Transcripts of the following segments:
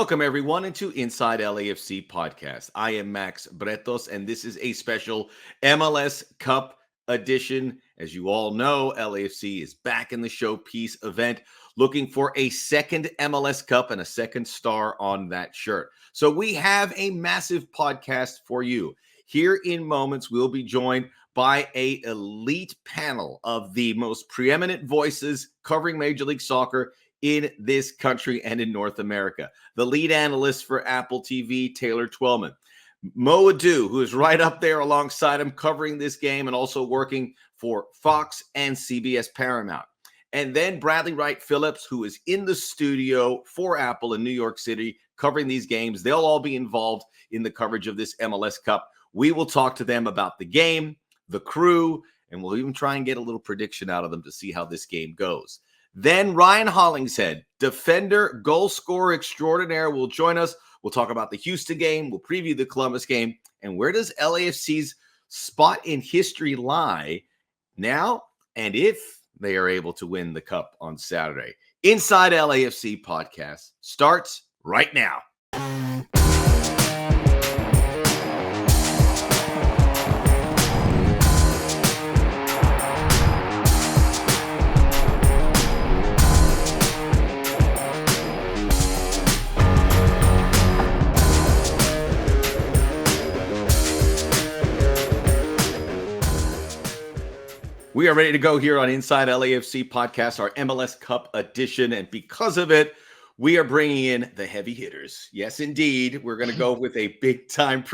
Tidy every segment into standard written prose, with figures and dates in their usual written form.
Welcome, everyone, into Inside LAFC podcast. I am Max Bretos, and this is a special MLS Cup edition. As you all know, LAFC is back in the showpiece event, looking for a second MLS Cup and a second star on that shirt. So we have a massive podcast for you. Here in moments, we'll be joined by an elite panel of the most preeminent voices covering Major League Soccer in this country and in North America. The lead analyst for Apple TV, Taylor Twellman. Mo Adu, who is right up there alongside him covering this game and also working for Fox and CBS Paramount. And then Bradley Wright Phillips, who is in the studio for Apple in New York City covering these games. They'll all be involved in the coverage of this MLS Cup. We will talk to them about the game, the crew, and we'll even try and get a little prediction out of them to see how this game goes. Then Ryan Hollingshead, defender, goal scorer extraordinaire, will join us. We'll talk about the Houston game. We'll preview the Columbus game. And where does LAFC's spot in history lie now and if they are able to win the Cup on Saturday? Inside LAFC podcast starts right now. We are ready to go here on Inside LAFC podcast, our MLS Cup edition. And because of it, we are bringing in the heavy hitters. Yes, indeed. We're going to go with a big time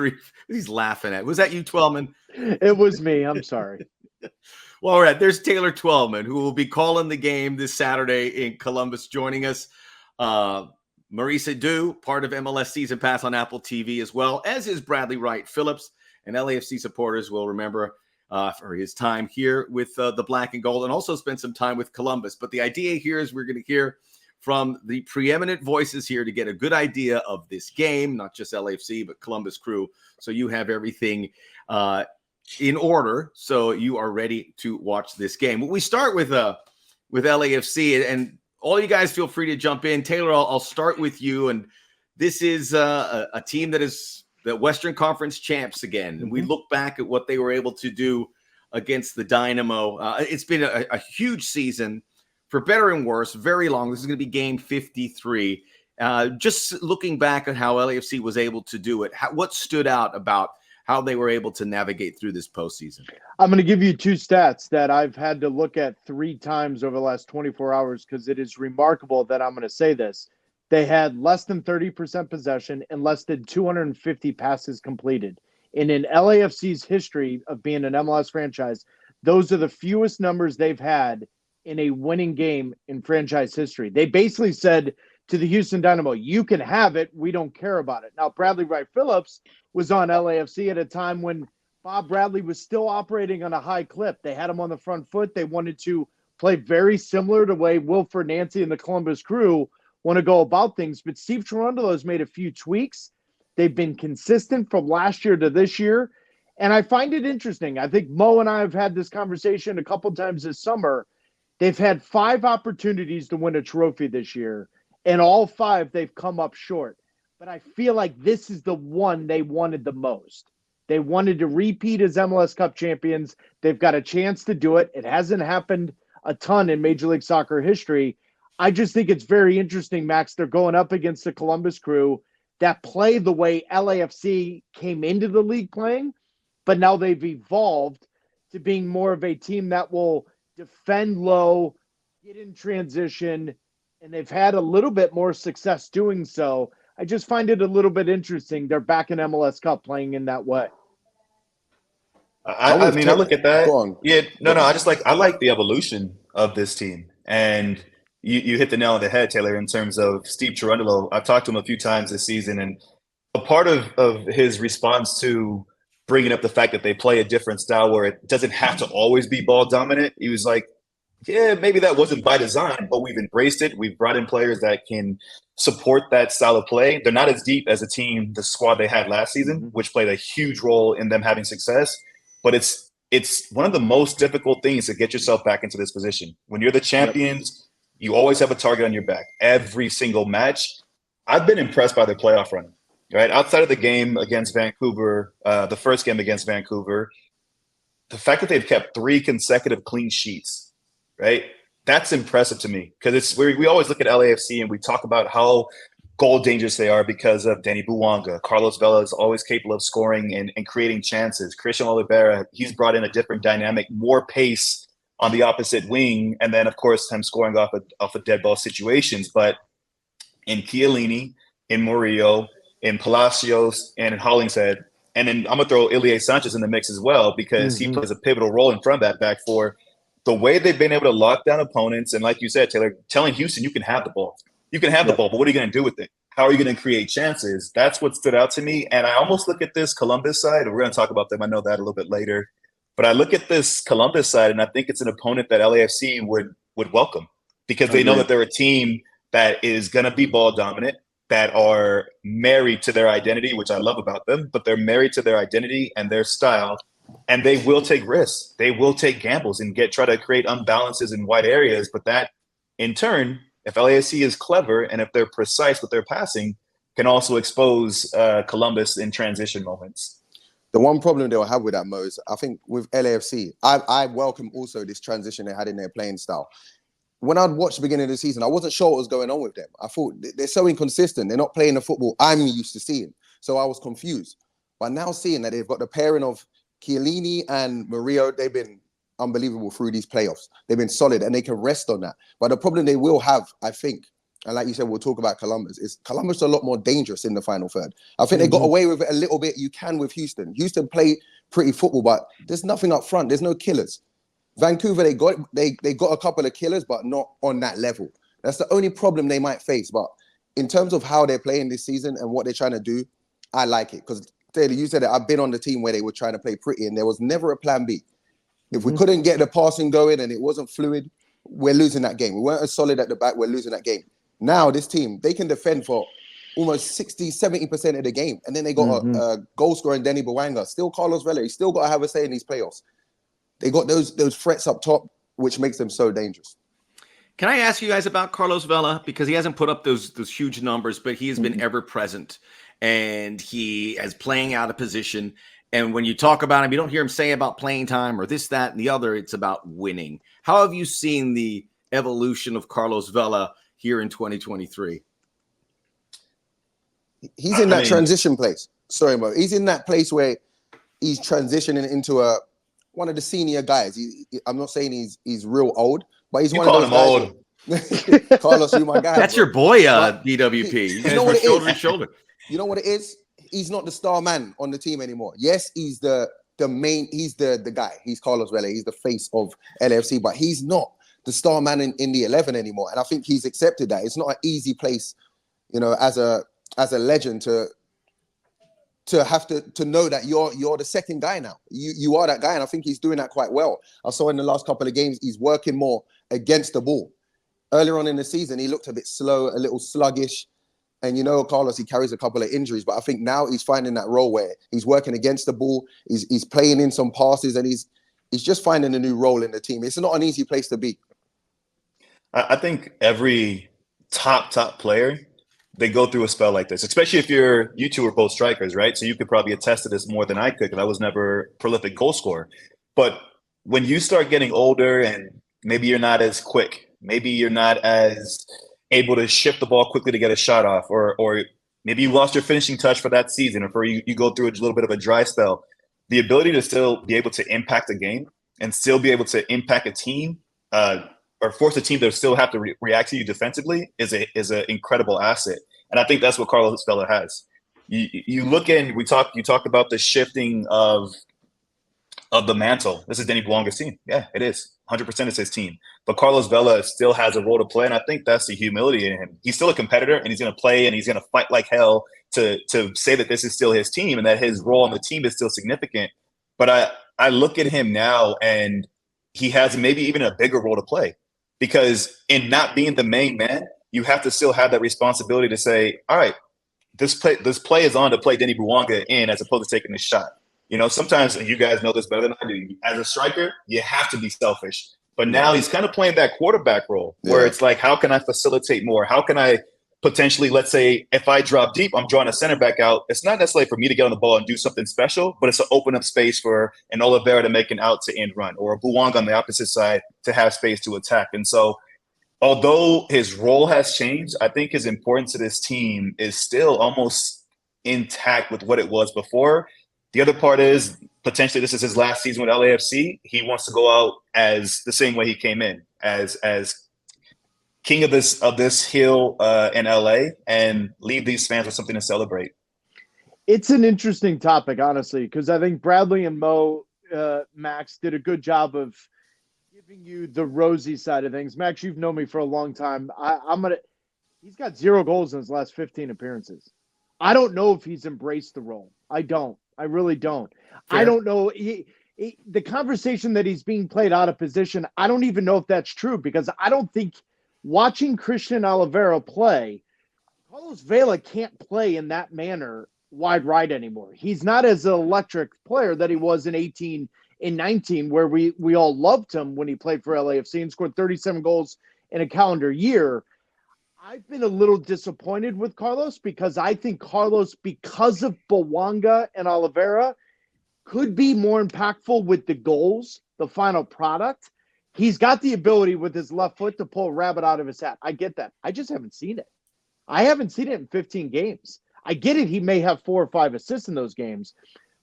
He's laughing at. Was that you, Twellman? It was me. I'm sorry. Well, all right. There's Taylor Twellman, who will be calling the game this Saturday in Columbus, joining us. Maurice Adu, part of MLS Season Pass on Apple TV, as well as is Bradley Wright Phillips. And LAFC supporters will remember for his time here with the Black and Gold, and also spent some time with Columbus. But the idea here is we're going to hear from the preeminent voices here to get a good idea of this game, not just LAFC, but Columbus crew. So you have everything in order, so you are ready to watch this game. We start with LAFC, and all you guys feel free to jump in. Taylor, I'll start with you. And this is a team that is the Western Conference champs again. And we look back at what they were able to do against the Dynamo. It's been a huge season, for better and worse, very long. This is going to be game 53. Just looking back at how LAFC was able to do it, what stood out about how they were able to navigate through this postseason? I'm going to give you two stats that I've had to look at 3 times over the last 24 hours because it is remarkable that I'm going to say this. They had less than 30% possession and less than 250 passes completed. And in LAFC's history of being an MLS franchise, those are the fewest numbers they've had in a winning game in franchise history. They basically said to the Houston Dynamo, you can have it, we don't care about it. Now, Bradley Wright Phillips was on LAFC at a time when Bob Bradley was still operating on a high clip. They had him on the front foot. They wanted to play very similar to the way Wilfred Nancy and the Columbus crew want to go about things, but Steve Cherundolo has made a few tweaks. They've been consistent from last year to this year, and I find it interesting. I think Mo and I have had this conversation a couple times this summer. They've had 5 opportunities to win a trophy this year, and all 5 they've come up short. But I feel like this is the one they wanted the most. They wanted to repeat as MLS Cup champions. They've got a chance to do it. It hasn't happened a ton in Major League Soccer history. I just think it's very interesting, Max. They're going up against the Columbus crew that play the way LAFC came into the league playing, but now they've evolved to being more of a team that will defend low, get in transition, and they've had a little bit more success doing so. I just find it a little bit interesting. They're back in MLS Cup playing in that way. I look at that. Yeah, I like the evolution of this team. And you hit the nail on the head, Taylor, in terms of Steve Cherundolo. I've talked to him a few times this season, and a part of his response to bringing up the fact that they play a different style where it doesn't have to always be ball dominant, he was like, yeah, maybe that wasn't by design, but we've embraced it. We've brought in players that can support that style of play. They're not as deep as the squad they had last season, which played a huge role in them having success. But it's one of the most difficult things to get yourself back into this position. When you're the champions, you always have a target on your back every single match. I've been impressed by their playoff run. Right outside of the game against Vancouver, the first game against Vancouver, the fact that they've kept 3 consecutive clean sheets, right? That's impressive to me because it's we always look at LAFC and we talk about how goal dangerous they are because of Danny Buwanga. Carlos Vela is always capable of scoring and creating chances. Christian Oliveira, he's brought in a different dynamic, more pace on the opposite wing, and then of course him scoring off of dead ball situations. But in Chiellini, in Murillo, in Palacios, and in Hollingshead, and then I'm gonna throw Ilie Sanchez in the mix as well because he plays a pivotal role in front of that back four. The way they've been able to lock down opponents, and like you said, Taylor, telling Houston you can have the ball. You can have the ball, but what are you going to do with it? How are you going to create chances? That's what stood out to me. And I almost look at this Columbus side, and we're going to talk about them. I know that a little bit later. But I look at this Columbus side, and I think it's an opponent that LAFC would welcome because they know that they're a team that is going to be ball dominant, that are married to their identity, which I love about them, but they're married to their identity and their style. And they will take risks. They will take gambles and try to create unbalances in wide areas. But that, in turn, if LAFC is clever and if they're precise with their passing, can also expose Columbus in transition moments. The one problem they'll have with that, Mo, is I think with LAFC, I welcome also this transition they had in their playing style. When I'd watched the beginning of the season, I wasn't sure what was going on with them. I thought they're so inconsistent. They're not playing the football I'm used to seeing. So I was confused. But now seeing that they've got the pairing of Chiellini and Murillo, they've been unbelievable through these playoffs. They've been solid and they can rest on that. But the problem they will have, I think, and like you said, we'll talk about Columbus, is Columbus a lot more dangerous in the final third. I think they got away with it a little bit. You can with Houston. Houston play pretty football, but there's nothing up front. There's no killers. Vancouver, they got a couple of killers, but not on that level. That's the only problem they might face. But in terms of how they're playing this season and what they're trying to do, I like it. Because Taylor, you said that I've been on the team where they were trying to play pretty and there was never a plan B. If we couldn't get the passing going and it wasn't fluid, we're losing that game. We weren't as solid at the back, we're losing that game. Now, this team, they can defend for almost 60, 70% of the game. And then they got a goal scorer in Danny Buwanga. Still Carlos Vela. He's still got to have a say in these playoffs. They got those threats up top, which makes them so dangerous. Can I ask you guys about Carlos Vela? Because he hasn't put up those huge numbers, but he has been ever present. And he is playing out of position. And when you talk about him, you don't hear him say about playing time or this, that, and the other. It's about winning. How have you seen the evolution of Carlos Vela here in 2023? He's in that transition place. Sorry, Mo. He's in that place where he's transitioning into one of the senior guys. I'm not saying he's real old, but he's one of those guys. Old. Carlos, you my guy. That's your boy, BWP. You know what it shoulder is? to shoulder. You know what it is? He's not the star man on the team anymore. Yes, he's the main. He's the guy. He's Carlos Vela. He's the face of LAFC, but he's not the star man in the 11 anymore. And I think he's accepted that. It's not an easy place, as a legend to have to know that you're the second guy now. You are that guy, and I think he's doing that quite well. I saw in the last couple of games he's working more against the ball. Earlier on in the season, he looked a bit slow, a little sluggish. And Carlos, he carries a couple of injuries, but I think now he's finding that role where he's working against the ball, he's playing in some passes, and he's just finding a new role in the team. It's not an easy place to be. I think every top player, they go through a spell like this, especially if you two are both strikers, right? So you could probably attest to this more than I could because I was never a prolific goal scorer. But when you start getting older and maybe you're not as quick, maybe you're not as able to shift the ball quickly to get a shot off, or maybe you lost your finishing touch for that season, or you go through a little bit of a dry spell, the ability to still be able to impact a game and still be able to impact a team or force a team to still have to react to you defensively is an incredible asset. And I think that's what Carlos Vela has. You look in, you talk about the shifting of the mantle. This is Danny Buwanga's team. Yeah, it is. 100% is his team. But Carlos Vela still has a role to play, and I think that's the humility in him. He's still a competitor, and he's going to play, and he's going to fight like hell to say that this is still his team and that his role on the team is still significant. But I look at him now, and he has maybe even a bigger role to play because in not being the main man, you have to still have that responsibility to say, all right, this play is on to play Danny Buwanga in as opposed to taking this shot. Sometimes, and you guys know this better than I do, as a striker, you have to be selfish. But now he's kind of playing that quarterback role where it's like, how can I facilitate more? How can I potentially, let's say, if I drop deep, I'm drawing a center back out. It's not necessarily for me to get on the ball and do something special, but it's to open up space for an Oliveira to make an out to end run, or a Buwanga on the opposite side to have space to attack. And so, although his role has changed, I think his importance to this team is still almost intact with what it was before. The other part is potentially this is his last season with LAFC. He wants to go out as the same way he came in, as king of this hill in LA, and leave these fans with something to celebrate. It's an interesting topic, honestly, because I think Bradley and Mo, Max, did a good job of giving you the rosy side of things. Max, you've known me for a long time. He's got 0 goals in his last 15 appearances. I don't know if he's embraced the role. I really don't. Fair. I don't know. The conversation that he's being played out of position, I don't even know if that's true, because I don't think watching Christian Oliveira play, Carlos Vela can't play in that manner wide right anymore. He's not as an electric player that he was in 18 and 19, where we all loved him when he played for LAFC and scored 37 goals in a calendar year. I've been a little disappointed with Carlos, because I think Carlos, because of Buwanga and Oliveira, could be more impactful with the goals, the final product. He's got the ability with his left foot to pull a rabbit out of his hat. I get that. I just haven't seen it. I haven't seen it in 15 games. I get it. He may have 4 or 5 assists in those games,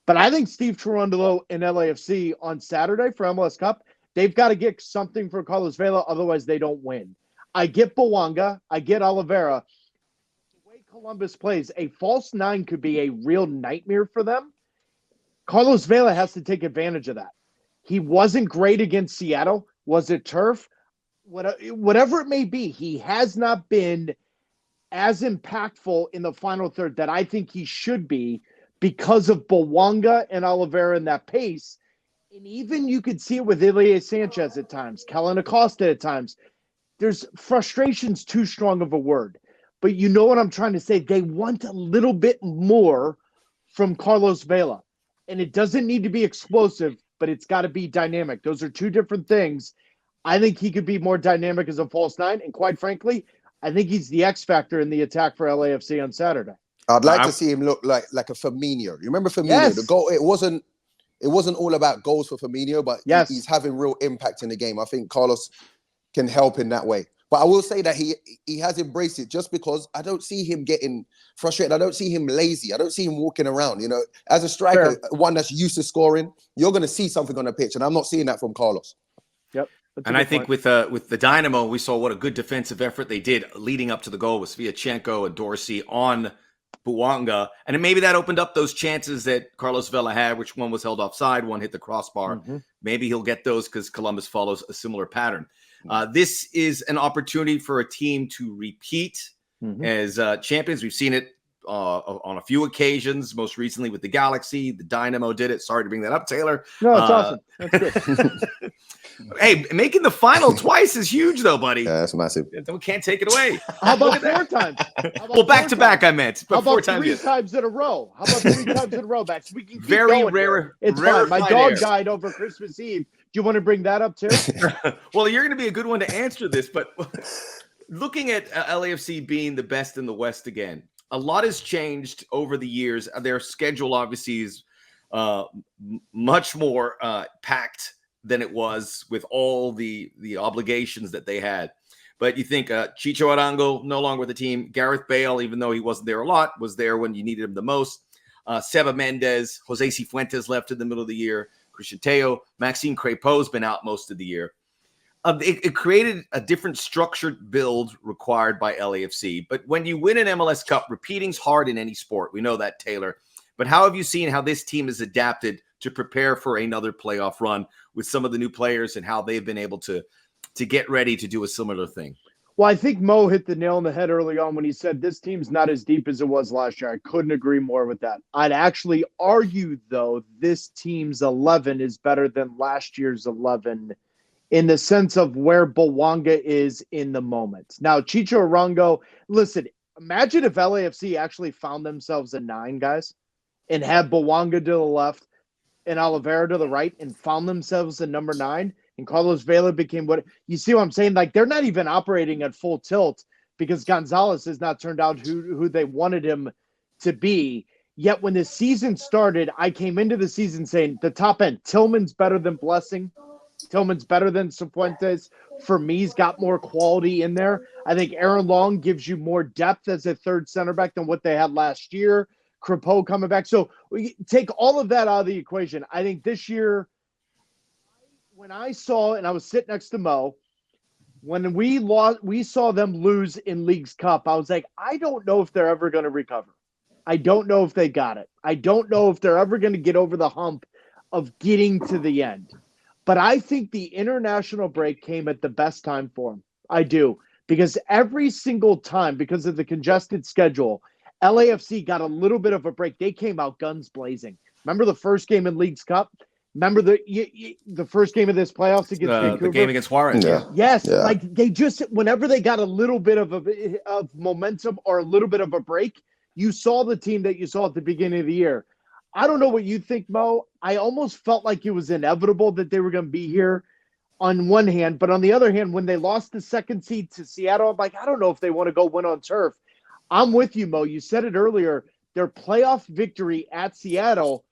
but I think Steve Cherundolo and LAFC on Saturday for MLS Cup, they've got to get something for Carlos Vela. Otherwise they don't win. I get Buwanga. I get Oliveira. The way Columbus plays, a false 9 could be a real nightmare for them. Carlos Vela has to take advantage of that. He wasn't great against Seattle. Was it turf? Whatever it may be, he has not been as impactful in the final third that I think he should be, because of Buwanga and Oliveira and that pace. And even you could see it with Ilie Sanchez at times, Kellen Acosta at times. There's frustration's too strong of a word, but you know what I'm trying to say. They want a little bit more from Carlos Vela, and it doesn't need to be explosive, but it's got to be dynamic. Those are 2 different things. I think he could be more dynamic as a false 9, and quite frankly, I think he's the X factor in the attack for LAFC on Saturday. I'd like to see him look like a Firmino. You remember Firmino? Yes. The goal. It wasn't all about goals for Firmino, but yes, he's having real impact in the game. I think Carlos can help in that way. But I will say that he has embraced it, just because I don't see him getting frustrated. I don't see him lazy. I don't see him walking around. You know, as a striker, one that's used to scoring, you're going to see something on the pitch, and I'm not seeing that from Carlos. Yep. And I think with the Dynamo, we saw what a good defensive effort they did leading up to the goal with Sviatchenko and Dorsey on Buwanga. And maybe that opened up those chances that Carlos Vela had, which one was held offside, one hit the crossbar. Mm-hmm. Maybe he'll get those because Columbus follows a similar pattern. This is an opportunity for a team to repeat as champions. We've seen it on a few occasions, most recently with the Galaxy. The Dynamo did it. Sorry to bring that up, Taylor. No, it's awesome. That's good. Hey, making the final twice is huge, though, buddy. Yeah, that's massive. We can't take it away. How about 4 times? Well, back to back, I meant. But How about 4 times? 3 times in a row? How about 3 times in a row, Max? We can keep very going rare. Here. It's rare fine. My dog died over Christmas Eve. Do you want to bring that up too? Well, you're going to be a good one to answer this, but looking at LAFC being the best in the West again, a lot has changed over the years. Their schedule obviously is much more packed than it was with all the obligations that they had. But you think Chicho Arango, no longer with the team. Gareth Bale, even though he wasn't there a lot, was there when you needed him the most. Seba Mendez, Jose Cifuentes left in the middle of the year. Christian Teo, Maxime Crépeau's been out most of the year. It created a different structured build required by LAFC. But when you win an MLS Cup, repeating's hard in any sport. We know that, Taylor. But how have you seen how this team has adapted to prepare for another playoff run with some of the new players and how they've been able to get ready to do a similar thing? Well, I think Mo hit the nail on the head early on when he said this team's not as deep as it was last year. I couldn't agree more with that. I'd actually argue, though, this team's 11 is better than last year's 11 in the sense of where Buwanga is in the moment. Now, Chicho Arango, listen, imagine if LAFC actually found themselves a 9, guys, and had Buwanga to the left and Oliveira to the right and found themselves a number 9. And Carlos Vela became what you see what I'm saying? Like, they're not even operating at full tilt because Gonzalez has not turned out who they wanted him to be. Yet when the season started, I came into the season saying the top end, Tillman's better than Blessing. Tillman's better than Cifuentes. For me, he's got more quality in there. I think Aaron Long gives you more depth as a third center back than what they had last year. Crepeau coming back. So we take all of that out of the equation. I think this year, when I saw, and I was sitting next to Mo, when we saw them lose in Leagues Cup, I was like, I don't know if they're ever going to recover. I don't know if they got it. I don't know if they're ever going to get over the hump of getting to the end. But I think the international break came at the best time for them. I do. Because every single time, because of the congested schedule, LAFC got a little bit of a break. They came out guns blazing. Remember the first game in Leagues Cup? Remember the first game of this playoffs against Vancouver? The game against Juarez. Yeah. Yes. Yeah. Like they just, whenever they got a little bit of momentum or a little bit of a break, you saw the team that you saw at the beginning of the year. I don't know what you think, Mo. I almost felt like it was inevitable that they were going to be here on one hand. But on the other hand, when they lost the second seed to Seattle, I'm like, I don't know if they want to go win on turf. I'm with you, Mo. You said it earlier. Their playoff victory at Seattle,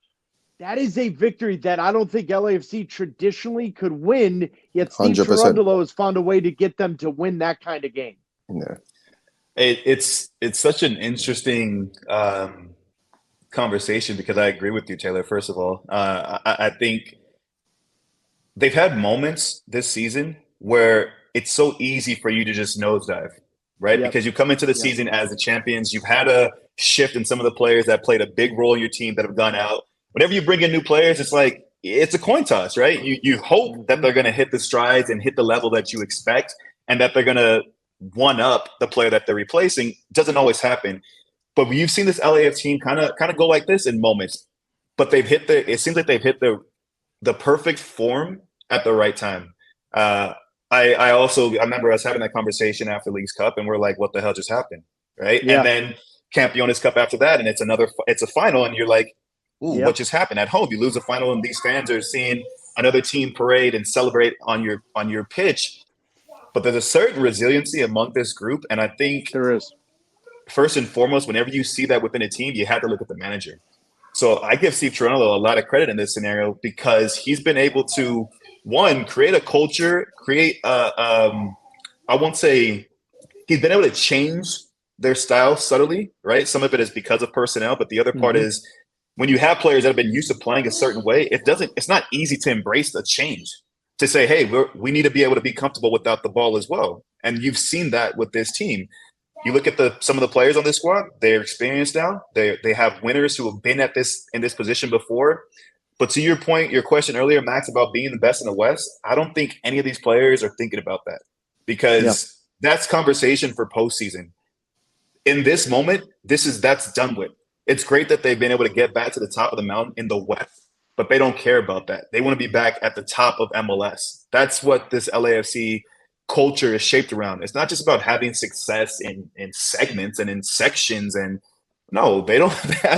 that is a victory that I don't think LAFC traditionally could win, yet Steve 100%. Cherundolo has found a way to get them to win that kind of game. Yeah. It's such an interesting conversation because I agree with you, Taylor. First of all, I think they've had moments this season where it's so easy for you to just nosedive, right? Yep. Because you come into the season as the champions. You've had a shift in some of the players that played a big role in your team that have gone out. Whenever you bring in new players, it's like it's a coin toss, right? You hope that they're going to hit the strides and hit the level that you expect, and that they're going to one up the player that they're replacing. Doesn't always happen, but you've seen this LAF team kind of go like this in moments. But it seems like they've hit the perfect form at the right time. I remember us having that conversation after Leagues Cup, and we're like, what the hell just happened, right? Yeah. And then Campeones Cup after that, and it's a final, and you're like, ooh, what just happened at home? You lose a final, and these fans are seeing another team parade and celebrate on your pitch. But there's a certain resiliency among this group, and I think There is. First and foremost, whenever you see that within a team, you have to look at the manager. So I give Steve Cherundolo a lot of credit in this scenario because he's been able to, one, create a culture, I won't say he's been able to change their style subtly, right? Some of it is because of personnel, but the other part is when you have players that have been used to playing a certain way, it's not easy to embrace the change, to say, hey, we need to be able to be comfortable without the ball as well. And you've seen that with this team. You look at some of the players on this squad, they're experienced now. They have winners who have been in this position before. But to your point, your question earlier, Max, about being the best in the West, I don't think any of these players are thinking about that because that's conversation for postseason. In this moment, that's done with. It's great that they've been able to get back to the top of the mountain in the West, but they don't care about that. They want to be back at the top of MLS. That's what this LAFC culture is shaped around. It's not just about having success in segments and in sections. And no, they don't.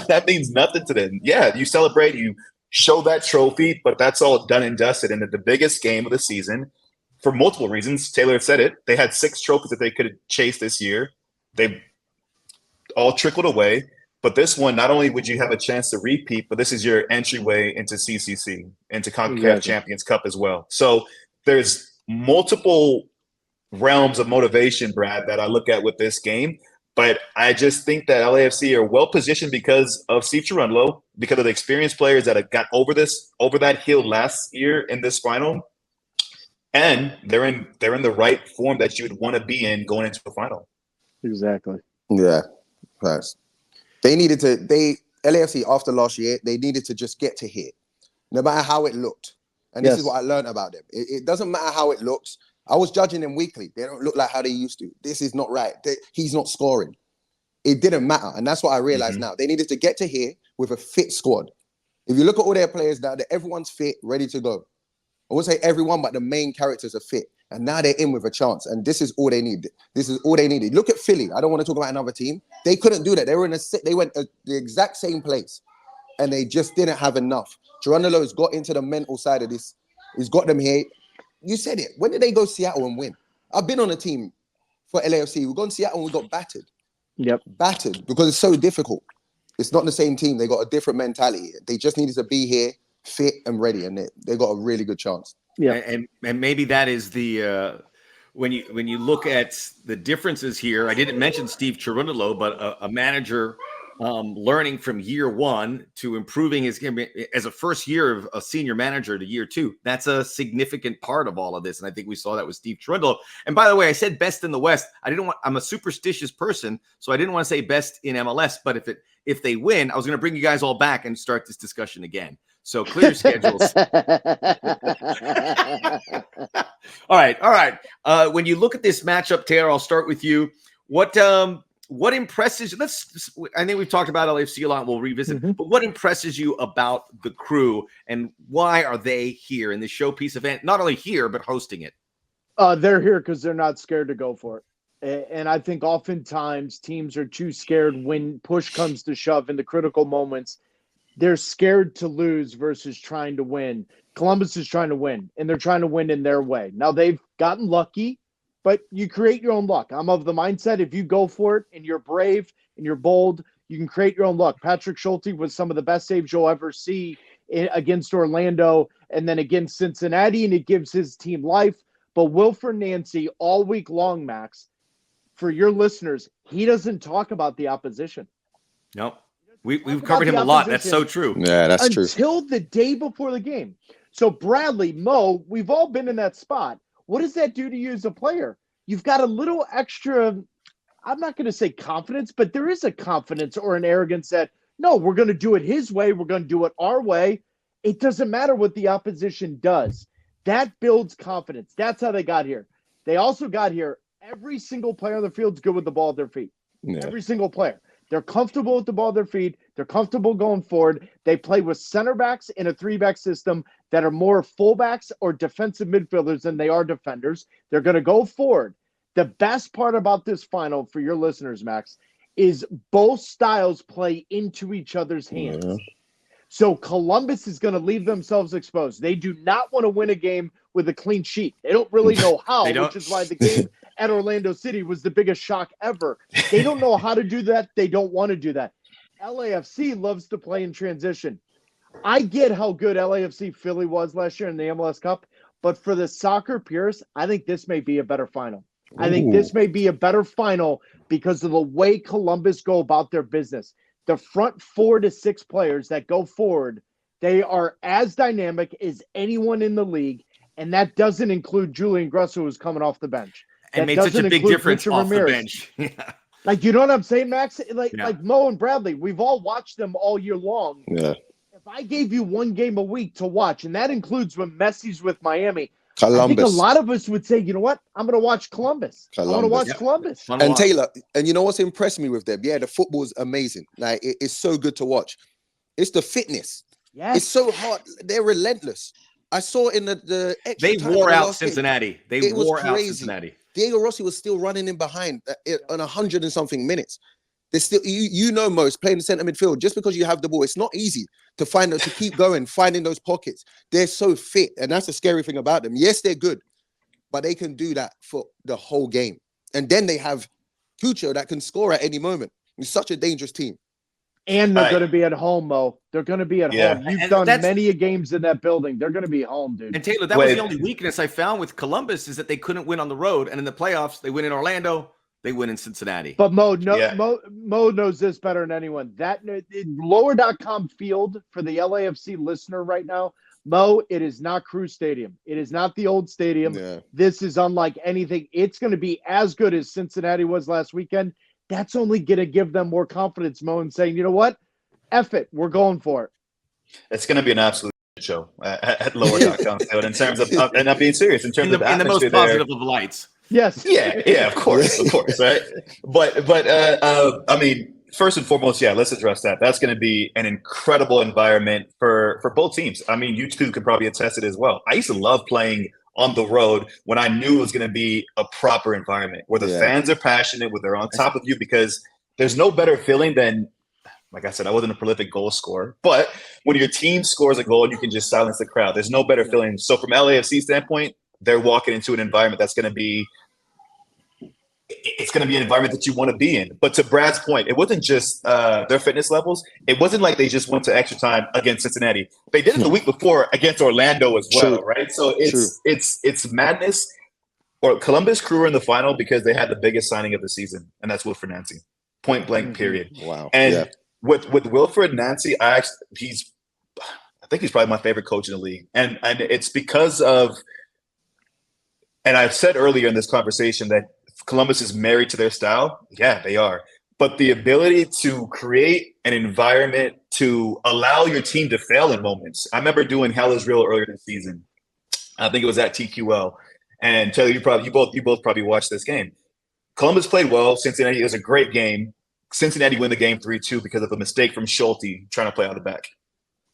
That means nothing to them. Yeah, you celebrate, you show that trophy, but that's all done and dusted. And at the biggest game of the season, for multiple reasons, Taylor said it, they had 6 trophies that they could chase this year. They all trickled away. But this one, not only would you have a chance to repeat, but this is your entryway into CCC, into CONCACAF Champions Cup as well. So there's multiple realms of motivation, Brad, that I look at with this game. But I just think that LAFC are well positioned because of Steve Cherundolo, because of the experienced players that have got over that hill last year in this final, and they're in the right form that you would want to be in going into the final. Exactly. Yeah, thanks. LAFC after last year, they needed to just get to here, no matter how it looked. And this is what I learned about them. It doesn't matter how it looks. I was judging them weekly. They don't look like how they used to. This is not right. He's not scoring. It didn't matter. And that's what I realized now. They needed to get to here with a fit squad. If you look at all their players now, everyone's fit, ready to go. I won't say everyone, but the main characters are fit. And now they're in with a chance. And this is all they need. This is all they needed. Look at Philly. I don't want to talk about another team. They couldn't do that. They went the exact same place. And they just didn't have enough. Cherundolo has got into the mental side of this. He's got them here. You said it. When did they go Seattle and win? I've been on a team for LAFC. We've gone to Seattle and we got battered. Yep. Battered because it's so difficult. It's not the same team. They got a different mentality. They just needed to be here, fit and ready, and they got a really good chance. Yeah, and maybe that is the when you look at the differences here. I didn't mention Steve Cherundolo, but a manager learning from year one to improving his game as a first year of a senior manager to year two. That's a significant part of all of this, and I think we saw that with Steve Cherundolo. And by the way, I said best in the West. I'm a superstitious person, so I didn't want to say best in MLS. But if they win, I was going to bring you guys all back and start this discussion again. So clear your schedules. All right. When you look at this matchup, Taylor, I'll start with you. What impresses you? I think we've talked about LAFC a lot. We'll revisit, but what impresses you about the crew and why are they here in this showpiece event? Not only here, but hosting it. They're here because they're not scared to go for it. And I think oftentimes teams are too scared when push comes to shove in the critical moments. They're scared to lose versus trying to win. Columbus is trying to win, and they're trying to win in their way. Now, they've gotten lucky, but you create your own luck. I'm of the mindset if you go for it and you're brave and you're bold, you can create your own luck. Patrick Schulte was some of the best saves you'll ever see against Orlando and then against Cincinnati, and it gives his team life. But Wilfred Nancy all week long, Max, for your listeners, he doesn't talk about the opposition. No. We've covered him a lot. That's so true. Yeah, that's true. Until the day before the game. So Bradley, Mo, we've all been in that spot. What does that do to you as a player? You've got a little extra, I'm not going to say confidence, but there is a confidence or an arrogance that, no, we're going to do it his way. We're going to do it our way. It doesn't matter what the opposition does. That builds confidence. That's how they got here. They also got here. Every single player on the field is good with the ball at their feet. Yeah. Every single player. They're comfortable with the ball at their feet. They're comfortable going forward. They play with center backs in a 3-back system that are more fullbacks or defensive midfielders than they are defenders. They're going to go forward. The best part about this final for your listeners, Max, is both styles play into each other's hands. Yeah. So Columbus is going to leave themselves exposed. They do not want to win a game with a clean sheet. They don't really know how, which is why the game at Orlando City was the biggest shock ever. They don't know how to do that. They don't want to do that. LAFC loves to play in transition. I get how good LAFC Philly was last year in the MLS Cup, but for the soccer purists, I think this may be a better final. Ooh. I think this may be a better final because of the way Columbus go about their business. The front 4 to 6 players that go forward, they are as dynamic as anyone in the league, and that doesn't include Julian Grusso, who's coming off the bench. And made such a big difference off the bench. Yeah. Like, you know what I'm saying, Max? Like Mo and Bradley, we've all watched them all year long. Yeah. If I gave you one game a week to watch, and that includes when Messi's with Miami, Columbus. I think a lot of us would say, you know what? I'm going to watch Columbus. I want to watch Columbus. And Taylor, and you know what's impressed me with them? Yeah, the football's amazing. Like, it's so good to watch. It's the fitness. Yes. It's so hard. They're relentless. I saw in the extra they time wore the out last Cincinnati. Game, they wore out Cincinnati. Diego Rossi was still running in behind on 100 and something minutes. There's still, you know, most playing center midfield. Just because you have the ball, it's not easy to keep going, finding those pockets. They're so fit, and that's the scary thing about them. Yes, they're good, but they can do that for the whole game. And then they have Cucho that can score at any moment. It's such a dangerous team. And they're going to be at home, Mo. They're going to be at home. You've done many games in that building. They're going to be home, dude. And Taylor, that was the only weakness I found with Columbus is that they couldn't win on the road. And in the playoffs, they win in Orlando. They win in Cincinnati. But Mo knows this better than anyone. That lower.com field for the LAFC listener right now, Mo, it is not Crew Stadium. It is not the old stadium. Yeah. This is unlike anything. It's going to be as good as Cincinnati was last weekend. That's only going to give them more confidence, Mo, and saying, you know what? F it. We're going for it. It's going to be an absolute show at lower.com field in terms of, and I'm being serious, in terms of the atmosphere in the most positive of lights. Yes. Yeah, of course, right? But I mean, first and foremost, let's address that. That's going to be an incredible environment for both teams. I mean, you two could probably attest it as well. I used to love playing on the road when I knew it was going to be a proper environment where the fans are passionate, where they're on top of you, because there's no better feeling than, like I said, I wasn't a prolific goal scorer, but when your team scores a goal and you can just silence the crowd, there's no better feeling. So from LAFC standpoint, they're walking into an environment that's going to be it's going to be an environment that you want to be in. But to Brad's point, it wasn't just their fitness levels. It wasn't like they just went to extra time against Cincinnati. They did it the week before against Orlando as well, right? So it's madness. Or Columbus Crew were in the final because they had the biggest signing of the season, and that's Wilfred Nancy. Point blank, period. Wow. And with Wilfred Nancy, I think he's probably my favorite coach in the league. And it's because of, and I've said earlier in this conversation that Columbus is married to their style. Yeah, they are. But the ability to create an environment to allow your team to fail in moments. I remember doing Hell is Real earlier this season. I think it was at TQL. And Taylor, you both probably watched this game. Columbus played well. Cincinnati, it was a great game. Cincinnati win the game 3-2 because of a mistake from Schulte trying to play out of the back.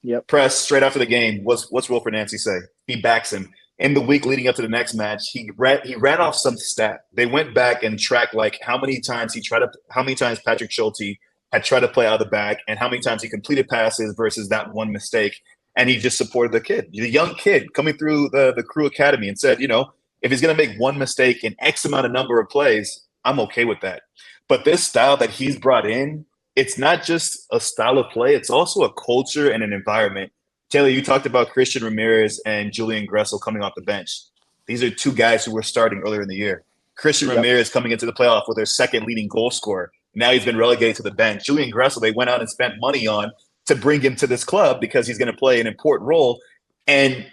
Yep. Press straight after the game. What's Wilfred Nancy say? He backs him. In the week leading up to the next match, he ran off some stat. They went back and tracked like how many times Patrick Schulte had tried to play out of the back and how many times he completed passes versus that one mistake. And he just supported the young kid coming through the Crew Academy and said, if he's going to make one mistake in X amount of number of plays, I'm okay with that. But this style that he's brought in, it's not just a style of play. It's also a culture and an environment. Taylor, you talked about Christian Ramirez and Julian Gressel coming off the bench. These are two guys who were starting earlier in the year. Christian Ramirez coming into the playoff with their second leading goal scorer. Now he's been relegated to the bench. Julian Gressel, they went out and spent money on to bring him to this club because he's going to play an important role. And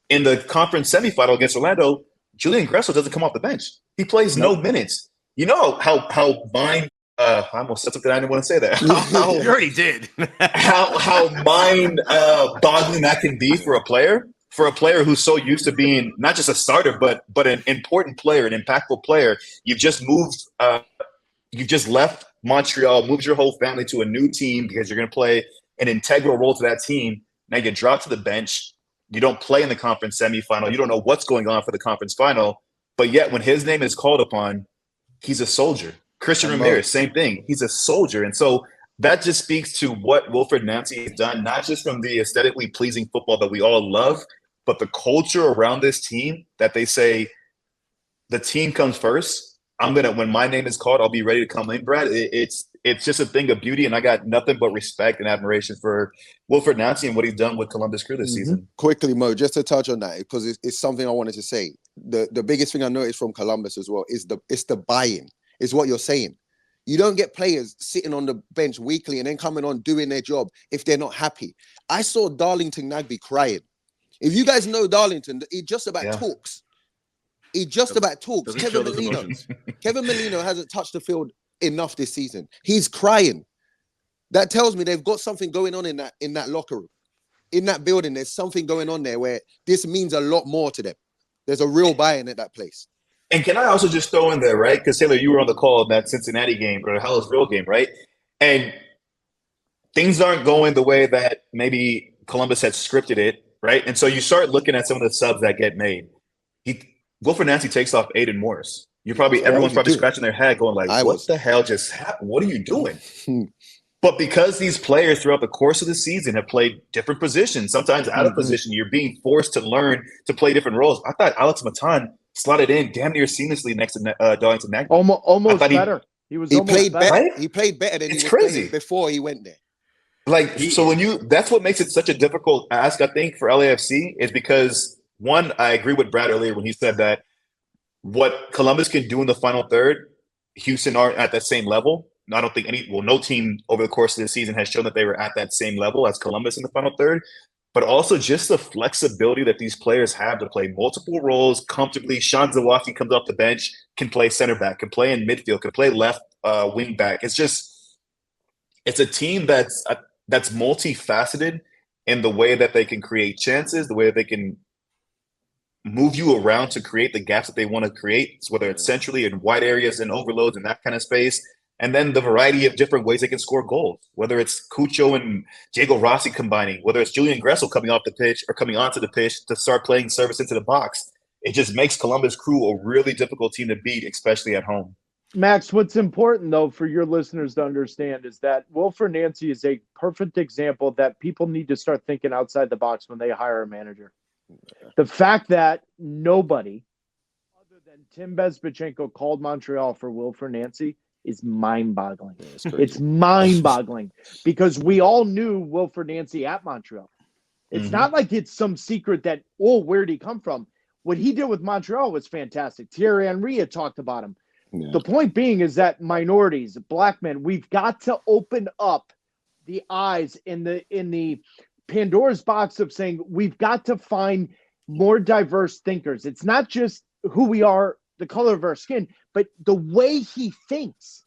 in the conference semifinal against Orlando, Julian Gressel doesn't come off the bench. He plays no minutes. You know how mind I almost said something I didn't want to say there. You already did. how mind boggling that can be for a player who's so used to being not just a starter, but an important player, an impactful player. You've just moved. You've just left Montreal, moved your whole family to a new team because you're going to play an integral role to that team. Now you get dropped to the bench. You don't play in the conference semifinal. You don't know what's going on for the conference final. But yet when his name is called upon, he's a soldier. Christian Ramirez, same thing. He's a soldier. And so that just speaks to what Wilfred Nancy has done, not just from the aesthetically pleasing football that we all love, but the culture around this team that they say the team comes first. When my name is called, I'll be ready to come in, Brad. It's just a thing of beauty, and I got nothing but respect and admiration for Wilfred Nancy and what he's done with Columbus Crew this season. Quickly, Mo, just to touch on that, because it's something I wanted to say. The biggest thing I noticed from Columbus as well is the buy-in, is what you're saying. You don't get players sitting on the bench weekly and then coming on doing their job if they're not happy. I saw Darlington Nagbe crying. If you guys know Darlington, he just about talks. He just about talks. Kevin Molino hasn't touched the field enough this season. He's crying. That tells me they've got something going on in that locker room. In that building, there's something going on there where this means a lot more to them. There's a real buy-in at that place. And can I also just throw in there, right? Because Taylor, you were on the call of that Cincinnati game or the Hell is Real game, right? And things aren't going the way that maybe Columbus had scripted it, right? And so you start looking at some of the subs that get made. Wilfred Nancy takes off Aiden Morris. Everyone's probably scratching their head going like, what the hell just happened? What are you doing? But because these players throughout the course of the season have played different positions, sometimes out of position, you're being forced to learn to play different roles. I thought Alex Matan slotted in damn near seamlessly next to Darlington Nagbe. Almost better. He played better. Right? He played better than he was playing before he went there. That's what makes it such a difficult ask, I think, for LAFC is because one, I agree with Brad earlier when he said that what Columbus can do in the final third, Houston aren't at that same level. I don't think no team over the course of the season has shown that they were at that same level as Columbus in the final third. But also just the flexibility that these players have to play multiple roles comfortably. Sean Zawacki comes off the bench, can play center back, can play in midfield, can play left wing back. It's a team that's multifaceted in the way that they can create chances, the way that they can move you around to create the gaps that they want to create, whether it's centrally in wide areas and overloads and that kind of space. And then the variety of different ways they can score goals, whether it's Cucho and Diego Rossi combining, whether it's Julian Gressel coming off the pitch or coming onto the pitch to start playing service into the box. It just makes Columbus Crew a really difficult team to beat, especially at home. Max, what's important, though, for your listeners to understand is that Wilfred Nancy is a perfect example that people need to start thinking outside the box when they hire a manager. The fact that nobody other than Tim Bezbachenko called Montreal for Wilfred Nancy is mind-boggling. It's mind-boggling because we all knew Wilfred Nancy at Montreal. It's not like it's some secret that, where'd he come from? What he did with Montreal was fantastic. Thierry Henry had talked about him. Yeah. The point being is that minorities, black men, we've got to open up the eyes in the Pandora's box of saying we've got to find more diverse thinkers. It's not just who we are, the color of our skin, but the way he thinks.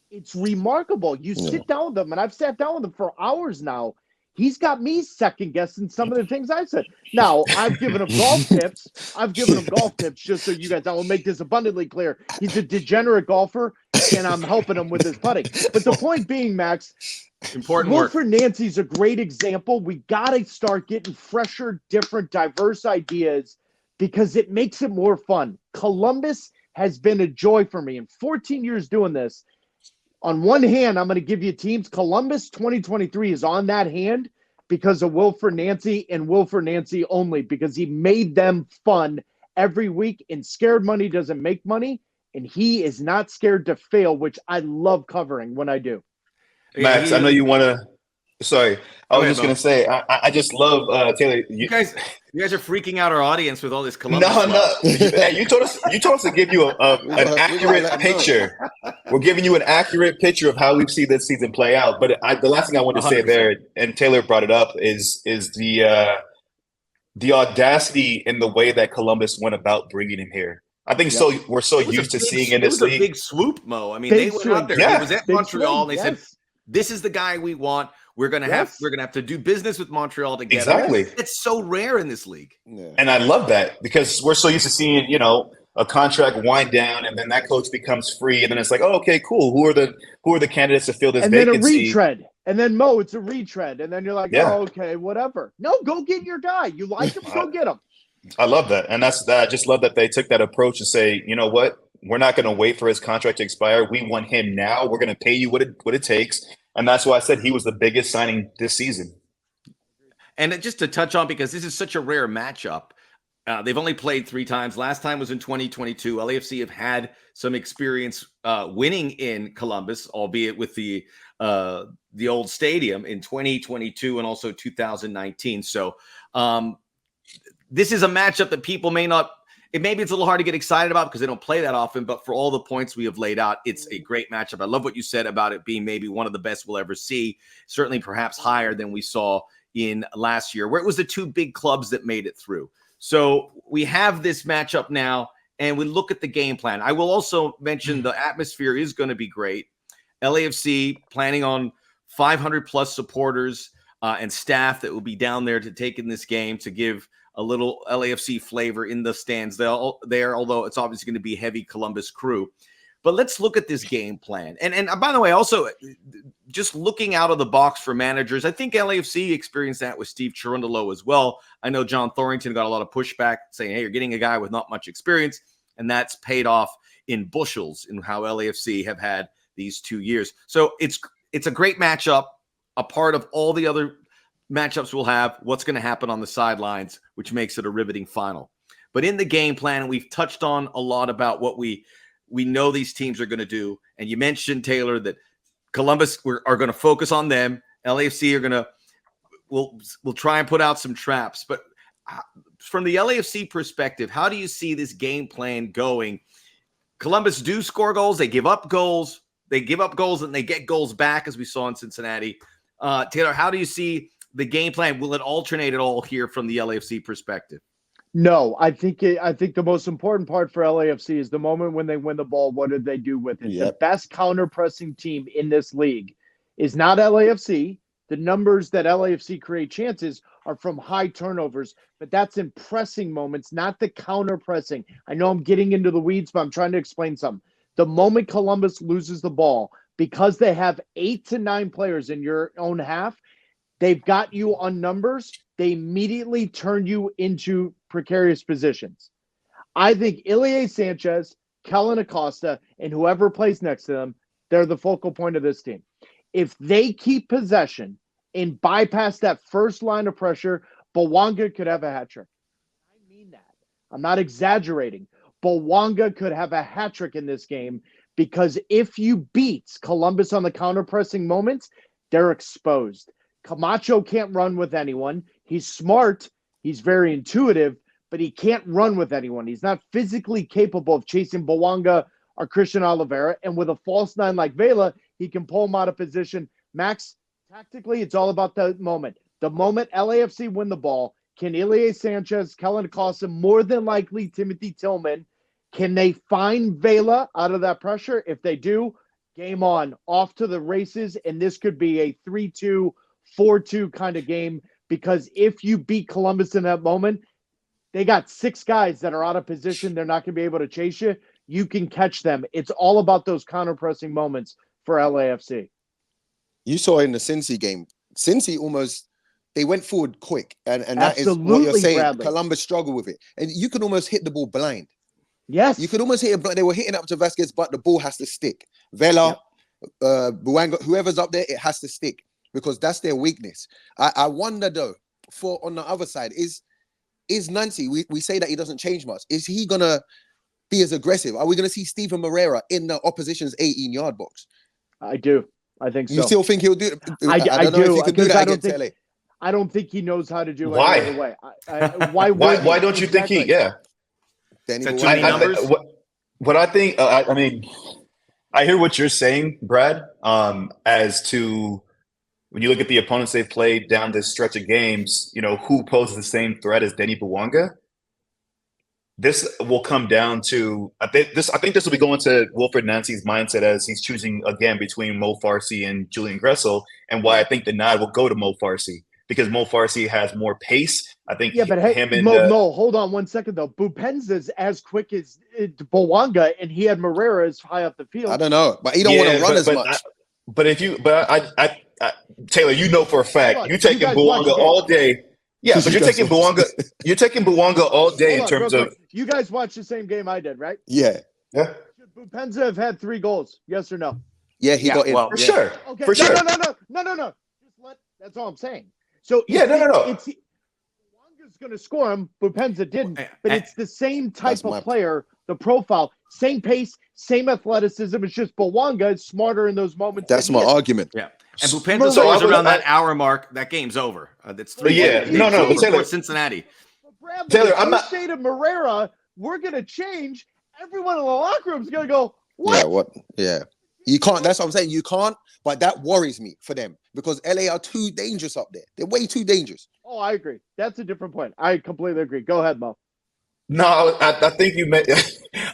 It's remarkable. You sit down with him, and I've sat down with him for hours now. He's got me second guessing some of the things I said. Now, I've given him golf tips. Just so you guys, I will make this abundantly clear. He's a degenerate golfer, and I'm helping him with his putting. But the point being, Max, important work. Wilfred Nancy's a great example. We got to start getting fresher, different, diverse ideas because it makes it more fun. Columbus has been a joy for me. In 14 years doing this, on one hand, I'm going to give you teams. Columbus 2023 is on that hand because of Wilfred Nancy and Wilfred Nancy only, because he made them fun every week, and scared money doesn't make money, and he is not scared to fail, which I love covering when I do. Max, I know you want to – sorry. I was just going to say, I just love Taylor. You guys are freaking out our audience with all this Columbus. No. Hey, you told us to give you an accurate picture. We're giving you an accurate picture of how we've seen this season play out. But the last thing I want to 100%. Say there, and Taylor brought it up, is the audacity in the way that Columbus went about bringing him here. I think we're so used to seeing in this league. It was a big swoop, Mo. I mean, they went out there. It was at Montreal, and they said, "This is the guy we want. We're gonna have to do business with Montreal to get exactly. It's so rare in this league, and I love that because we're so used to seeing a contract wind down, and then that coach becomes free, and then it's like, oh, okay, cool. Who are the candidates to fill this vacancy? And then a retread, and then Mo, it's a retread, and then you're like, oh, okay, whatever. No, go get your guy. You like him, go get him. I love that, and I just love that they took that approach and say, you know what, we're not going to wait for his contract to expire. We want him now. We're going to pay you what it takes. And that's why I said he was the biggest signing this season. And just to touch on, because this is such a rare matchup, they've only played 3 times. Last time was in 2022. LAFC have had some experience winning in Columbus, albeit with the old stadium in 2022 and also 2019. So this is a matchup that people maybe it's a little hard to get excited about because they don't play that often, but for all the points we have laid out, it's a great matchup. I love what you said about it being maybe one of the best we'll ever see, certainly perhaps higher than we saw in last year, where it was the 2 big clubs that made it through. So we have this matchup now, and we look at the game plan. I will also mention the atmosphere is going to be great. LAFC planning on 500-plus supporters and staff that will be down there to take in this game to give a little LAFC flavor in the stands there, although it's obviously going to be heavy Columbus crew. But let's look at this game plan. And by the way, also just looking out of the box for managers, I think LAFC experienced that with Steve Cherundolo as well. I know John Thorrington got a lot of pushback saying, hey, you're getting a guy with not much experience, and that's paid off in bushels in how LAFC have had these 2 years. So it's a great matchup, a part of all the other matchups we'll have, what's going to happen on the sidelines, which makes it a riveting final. But in the game plan, we've touched on a lot about what we know these teams are going to do. And you mentioned, Taylor, that Columbus are going to focus on them. LAFC are going to we'll try and put out some traps. But from the LAFC perspective, how do you see this game plan going? Columbus do score goals. They give up goals. They give up goals and they get goals back, as we saw in Cincinnati. Taylor, how do you see the game plan? Will it alternate at all here from the LAFC perspective? No, I think the most important part for LAFC is the moment when they win the ball, what did they do with it? Yep. The best counter-pressing team in this league is not LAFC. The numbers that LAFC create chances are from high turnovers, but that's in pressing moments, not the counter-pressing. I know I'm getting into the weeds, but I'm trying to explain something. The moment Columbus loses the ball, because they have 8 to 9 players in your own half, they've got you on numbers. They immediately turn you into precarious positions. I think Ilie Sanchez, Kellen Acosta, and whoever plays next to them, they're the focal point of this team. If they keep possession and bypass that first line of pressure, Bawanga could have a hat trick. I mean that. I'm not exaggerating. Bouanga could have a hat trick in this game because if you beat Columbus on the counter-pressing moments, they're exposed. Camacho can't run with anyone. He's smart. He's very intuitive, but he can't run with anyone. He's not physically capable of chasing Bouanga or Christian Oliveira. And with a false nine like Vela, he can pull him out of position. Max, tactically, it's all about the moment. The moment LAFC win the ball, can Ilie Sanchez, Kellen Acosta, more than likely Timothy Tillman, can they find Vela out of that pressure? If they do, game on, off to the races, and this could be a 3-2, 4-2 kind of game, because if you beat Columbus in that moment, they got 6 guys that are out of position. They're not going to be able to chase you. You can catch them. It's all about those counter-pressing moments for LAFC. You saw in the Cincy game, Cincy almost, they went forward quick. And that is Absolutely, what you're saying. Bradley. Columbus struggled with it. And you could almost hit the ball blind. Yes. You could almost hit it blind. They were hitting up to Vasquez, but the ball has to stick. Vela, Bouanga, whoever's up there, it has to stick because that's their weakness. I wonder, though, for on the other side, is Nancy, we say that he doesn't change much. Is he going to be as aggressive? Are we going to see Steven Moreira in the opposition's 18-yard box? I do. I think so. You still think he'll do it? I don't know if he could do that against LA. I don't think he knows how to do it Why? any other way. Why don't you think he? Yeah. What I think, I mean, I hear what you're saying, Brad. As to when you look at the opponents they've played down this stretch of games, you know, who poses the same threat as Denny Bouanga? This will come down to I think this will be going to Wilfred Nancy's mindset as he's choosing again between Mo Farsi and Julian Gressel, and why I think the nod will go to Mo Farsi because Mo Farsi has more pace. I think Mo, hold on 1 second though. Bupenza's as quick as Bouanga, and he had Moreira as high up the field. I don't know, but he don't want to run as much. Taylor, you know for a fact you're taking Bouanga all day. Yeah, but you're taking Bouanga. You're taking Bouanga all day in terms of. You guys watched the same game I did, right? Yeah. Should Bupenza have had 3 goals? Yes or no? Yeah, he got in. For sure. Okay. For sure. No. That's all I'm saying. So no. Bouanga's going to score him. Bupenza didn't, but it's the same type of player. The profile, same pace, same athleticism. It's just Bouanga is smarter in those moments. That's my argument. Yeah. And Bupenza scores around that hour mark. That game's over. That's 3. Taylor, Cincinnati. Bradley, Taylor, I'm not saying to Moreira, we're going to change. Everyone in the locker room is going to go, what? Yeah, what? Yeah. You can't. That's what I'm saying. You can't. But that worries me for them because LA are too dangerous up there. They're way too dangerous. Oh, I agree. That's a different point. I completely agree. Go ahead, Mo. No, I think you meant.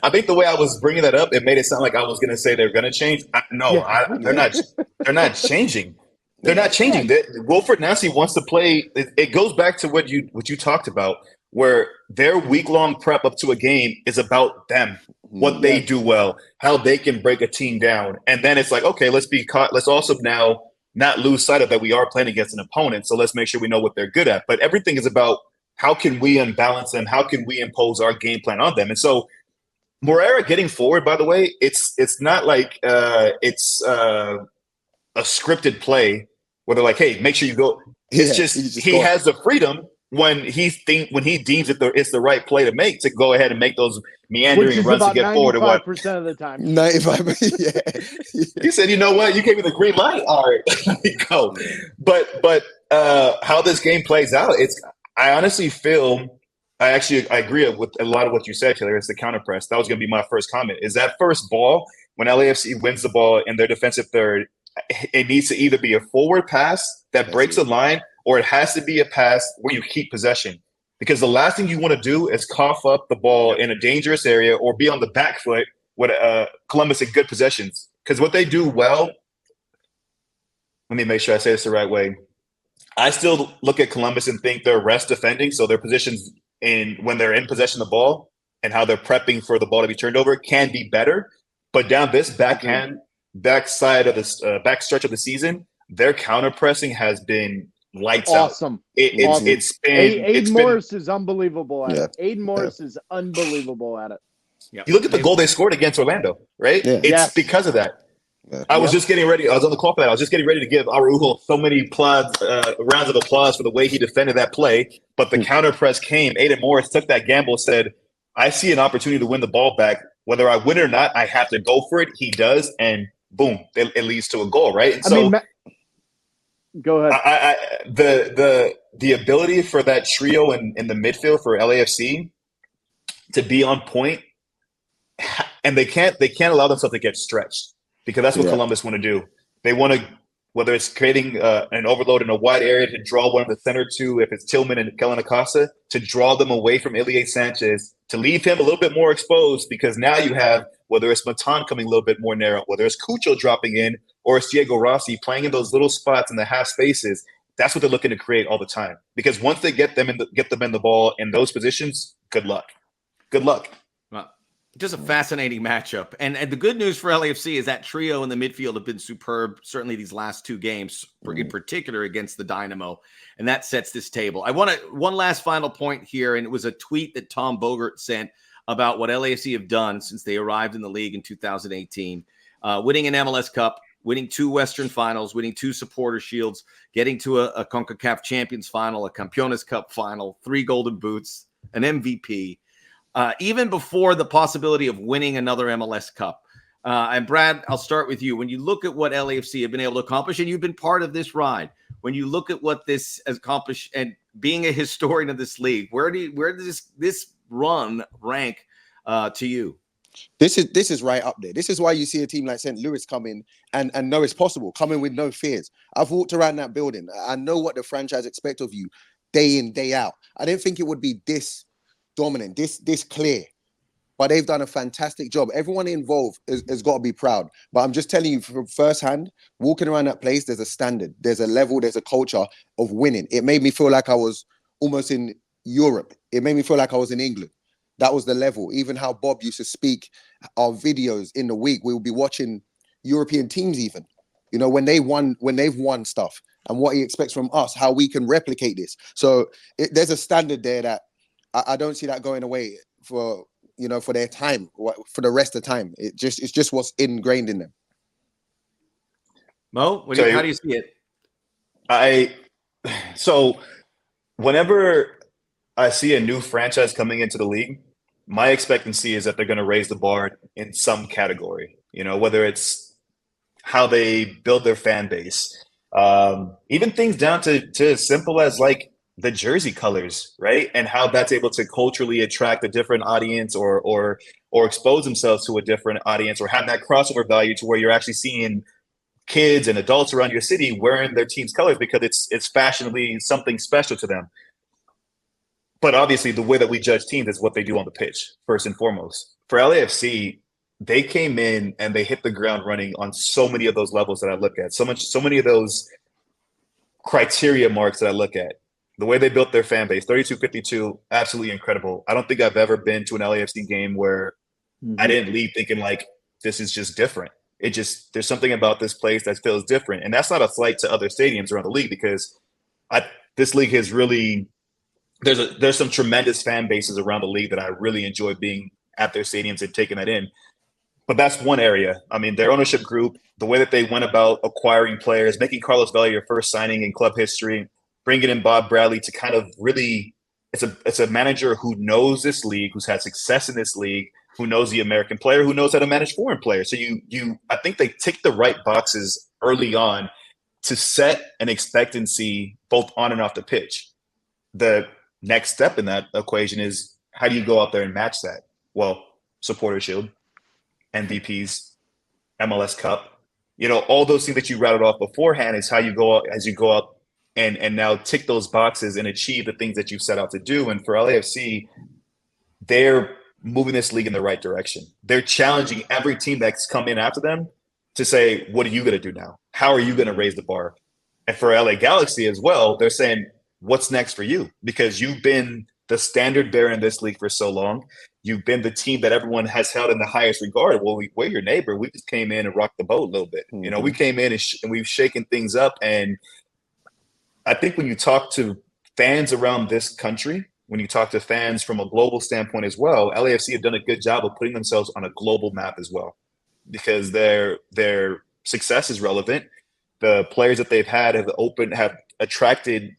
I think the way I was bringing that up, it made it sound like I was going to say they're going to change. They're not. They're not changing. They're not changing. Wilfred Nancy wants to play. It goes back to what you talked about, where their week-long prep up to a game is about them, what they do well, how they can break a team down, and then it's like, okay, let's also now not lose sight of that we are playing against an opponent. So let's make sure we know what they're good at. But everything is about how can we unbalance them? How can we impose our game plan on them? And so Moreira getting forward, by the way, it's not like it's a scripted play where they're like, hey, make sure you go. It's just he has the freedom when he deems it's the right play to make to go ahead and make those meandering runs to get forward. 95% of the time. 95%. Yeah. He said, you know what? You gave me the green light. All right, let me go. But how this game plays out, I honestly feel I agree with a lot of what you said, Taylor. It's the counter press. That was going to be my first comment. Is that first ball when LAFC wins the ball in their defensive third, it needs to either be a forward pass that breaks a line, or it has to be a pass where you keep possession. Because the last thing you want to do is cough up the ball in a dangerous area or be on the back foot with Columbus in good possessions. Because what they do well, let me make sure I say this the right way. I still look at Columbus and think they're rest defending, so their positions when they're in possession of the ball and how they're prepping for the ball to be turned over can be better. But down this backside of this back stretch of the season, their counter pressing has been lights out. Awesome. It's been Aiden Morris is unbelievable at it. Aiden Morris is unbelievable at it. You look at the goal they scored against Orlando, right? Yeah. It's because of that. I was just getting ready. I was on the call for that. I was just getting ready to give Araujo so many rounds of applause for the way he defended that play. But the counter press came. Aiden Morris took that gamble, said, I see an opportunity to win the ball back. Whether I win it or not, I have to go for it. He does, and boom, it leads to a goal, right? And go ahead. The ability for that trio in the midfield for LAFC to be on point, and they can't allow themselves to get stretched, because that's what Columbus want to do. They want to, whether it's creating an overload in a wide area to draw one of the center two, if it's Tillman and Kellen Acosta, to draw them away from Ilie Sanchez, to leave him a little bit more exposed, because now you have, whether it's Matan coming a little bit more narrow, whether it's Cucho dropping in, or it's Diego Rossi playing in those little spots in the half spaces. That's what they're looking to create all the time. Because once they get them in the ball in those positions, good luck. Good luck. Well, just a fascinating matchup. And the good news for LAFC is that trio in the midfield have been superb, certainly these last two games, in particular against the Dynamo. And that sets this table. I want one last final point here, and it was a tweet that Tom Bogert sent about what LAFC have done since they arrived in the league in 2018. Winning an MLS Cup, winning 2 Western Finals, winning 2 Supporter Shields, getting to a CONCACAF Champions Final, a Campeones Cup Final, 3 Golden Boots, an MVP. Even before the possibility of winning another MLS Cup. And Brad, I'll start with you. When you look at what LAFC have been able to accomplish, and you've been part of this ride, when you look at what this has accomplished, and being a historian of this league, where does this run rank to you? This is right up there. This is why you see a team like St. Louis come in and know it's possible, come in with no fears. I've walked around that building. I know what the franchise expects of you day in, day out. I didn't think it would be this dominant, this clear, but they've done a fantastic job. Everyone involved has got to be proud. But I'm just telling you from firsthand, walking around that place, there's a standard, there's a level, there's a culture of winning. It made me feel like I was almost in Europe. It made me feel like I was in England. That was the level. Even how Bob used to speak our videos in the week, we would be watching European teams even, when they've won stuff, and what he expects from us, how we can replicate this. So there's a standard there that I don't see that going away for their time, for the rest of the time. It's just what's ingrained in them. Mo, how do you see it? So whenever I see a new franchise coming into the league, my expectancy is that they're going to raise the bar in some category, whether it's how they build their fan base, even things down to as simple as like the jersey colors, right? And how that's able to culturally attract a different audience or expose themselves to a different audience, or have that crossover value to where you're actually seeing kids and adults around your city wearing their team's colors because it's fashionably something special to them. But obviously the way that we judge teams is what they do on the pitch, first and foremost. For LAFC, they came in and they hit the ground running on so many of those levels that I look at, so many of those criteria marks that I look at. The way they built their fan base, 32-52, absolutely incredible. I don't think I've ever been to an LAFC game where I didn't leave thinking like, this is just different. There's something about this place that feels different. And that's not a slight to other stadiums around the league, because this league has really, there's some tremendous fan bases around the league that I really enjoy being at their stadiums and taking that in. But that's one area. I mean, their ownership group, the way that they went about acquiring players, making Carlos Vela your first signing in club history, bringing in Bob Bradley to kind of really, it's a manager who knows this league, who's had success in this league, who knows the American player, who knows how to manage foreign players. So I think they tick the right boxes early on to set an expectancy both on and off the pitch. The next step in that equation is, how do you go out there and match that? Well, Supporter Shield, MVPs, MLS Cup, all those things that you routed off beforehand is how you go out as you go out and now tick those boxes and achieve the things that you've set out to do. And for LAFC, they're moving this league in the right direction. They're challenging every team that's come in after them to say, what are you going to do now? How are you going to raise the bar? And for LA Galaxy as well, they're saying, what's next for you? Because you've been the standard bearer in this league for so long. You've been the team that everyone has held in the highest regard. Well, we're your neighbor. We just came in and rocked the boat a little bit. We came in and we've shaken things up. And I think when you talk to fans around this country, when you talk to fans from a global standpoint as well, LAFC have done a good job of putting themselves on a global map as well, because their success is relevant. The players that they've had have attracted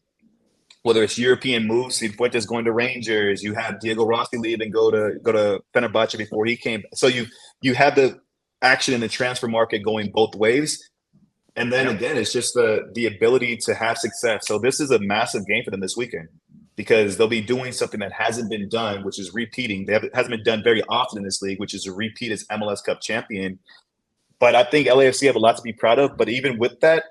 whether it's European moves, Fuentes going to Rangers, you have Diego Rossi leave and go to Fenerbahce before he came. So you have the action in the transfer market going both ways. And then again, it's just the ability to have success. So this is a massive game for them this weekend because they'll be doing something that hasn't been done, which is repeating. It hasn't been done very often in this league, which is to repeat as MLS Cup champion. But I think LAFC have a lot to be proud of. But even with that,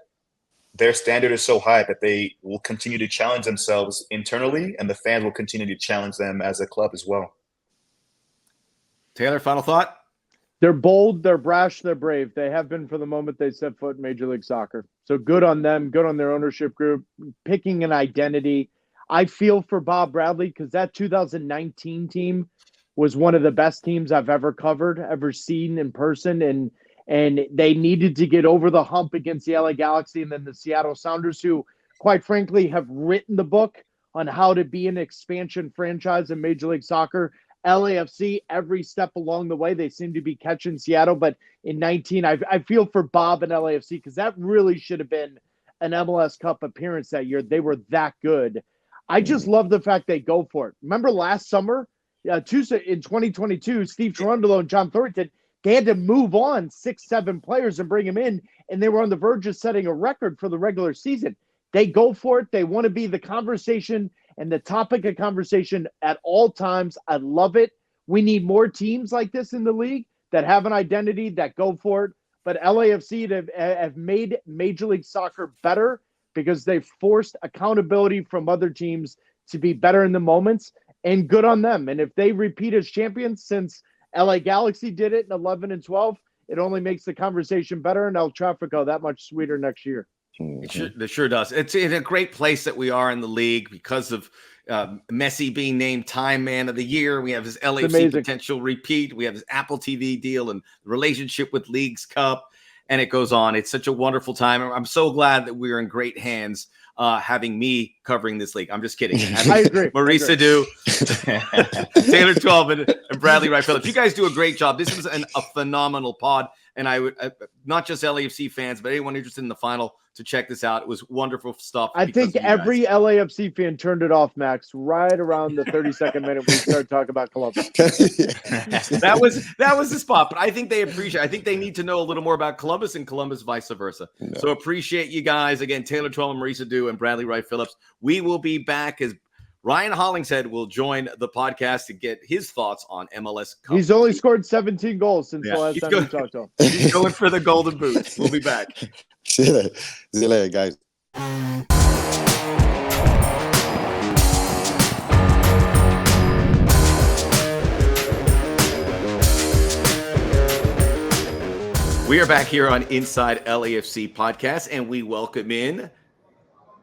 their standard is so high that they will continue to challenge themselves internally, and the fans will continue to challenge them as a club as well. Taylor, final thought? They're bold, they're brash, they're brave. They have been for the moment they set foot in Major League Soccer. So good on them, good on their ownership group, picking an identity. I feel for Bob Bradley because that 2019 team was one of the best teams I've ever covered, ever seen in person. And they needed to get over the hump against the LA Galaxy and then the Seattle Sounders, who, quite frankly, have written the book on how to be an expansion franchise in Major League Soccer. LAFC, every step along the way, they seem to be catching Seattle. But in 19, I feel for Bob and LAFC because that really should have been an MLS Cup appearance that year. They were that good. I just love the fact they go for it. Remember last summer, Tuesday in 2022, Steve Cherundolo and John Thornton, they had to move on 6-7 players and bring them in, and they were on the verge of setting a record for the regular season. They go for it. They want to be the conversation and the topic of conversation at all times. I love it. We need more teams like this in the league that have an identity, that go for it. But LAFC have made Major League Soccer better because they've forced accountability from other teams to be better in the moments, and good on them. And if they repeat as champions, since LA Galaxy did it in 11 and 12, it only makes the conversation better and El Tráfico that much sweeter next year. It sure does. It's in a great place that we are in the league because of Messi being named Time Man of the Year. We have his LAFC potential repeat. We have his Apple TV deal and relationship with Leagues Cup, and it goes on. It's such a wonderful time. I'm so glad that we're in great hands having me covering this league. I'm just kidding. I agree. Maurice Adu, Taylor Twelman, and Bradley Wright Phillips. You guys do a great job. This is a phenomenal pod, and I would not just LAFC fans, but anyone interested in the final to check this out. It was wonderful stuff. I think every LAFC fan turned it off, Max, right around the 32nd minute we started talking about Columbus. That was the spot, but I think they appreciate. I think they need to know a little more about Columbus and Columbus vice versa. No. So appreciate you guys again, Taylor Twelman, Maurice Adu, and Bradley Wright Phillips. We will be back as Ryan Hollingshead will join the podcast to get his thoughts on MLS Cup. He's only scored 17 goals since the last time we talked to him. He's going for the Golden Boot. We'll be back. See you later, guys. We are back here on Inside LAFC Podcast, and we welcome in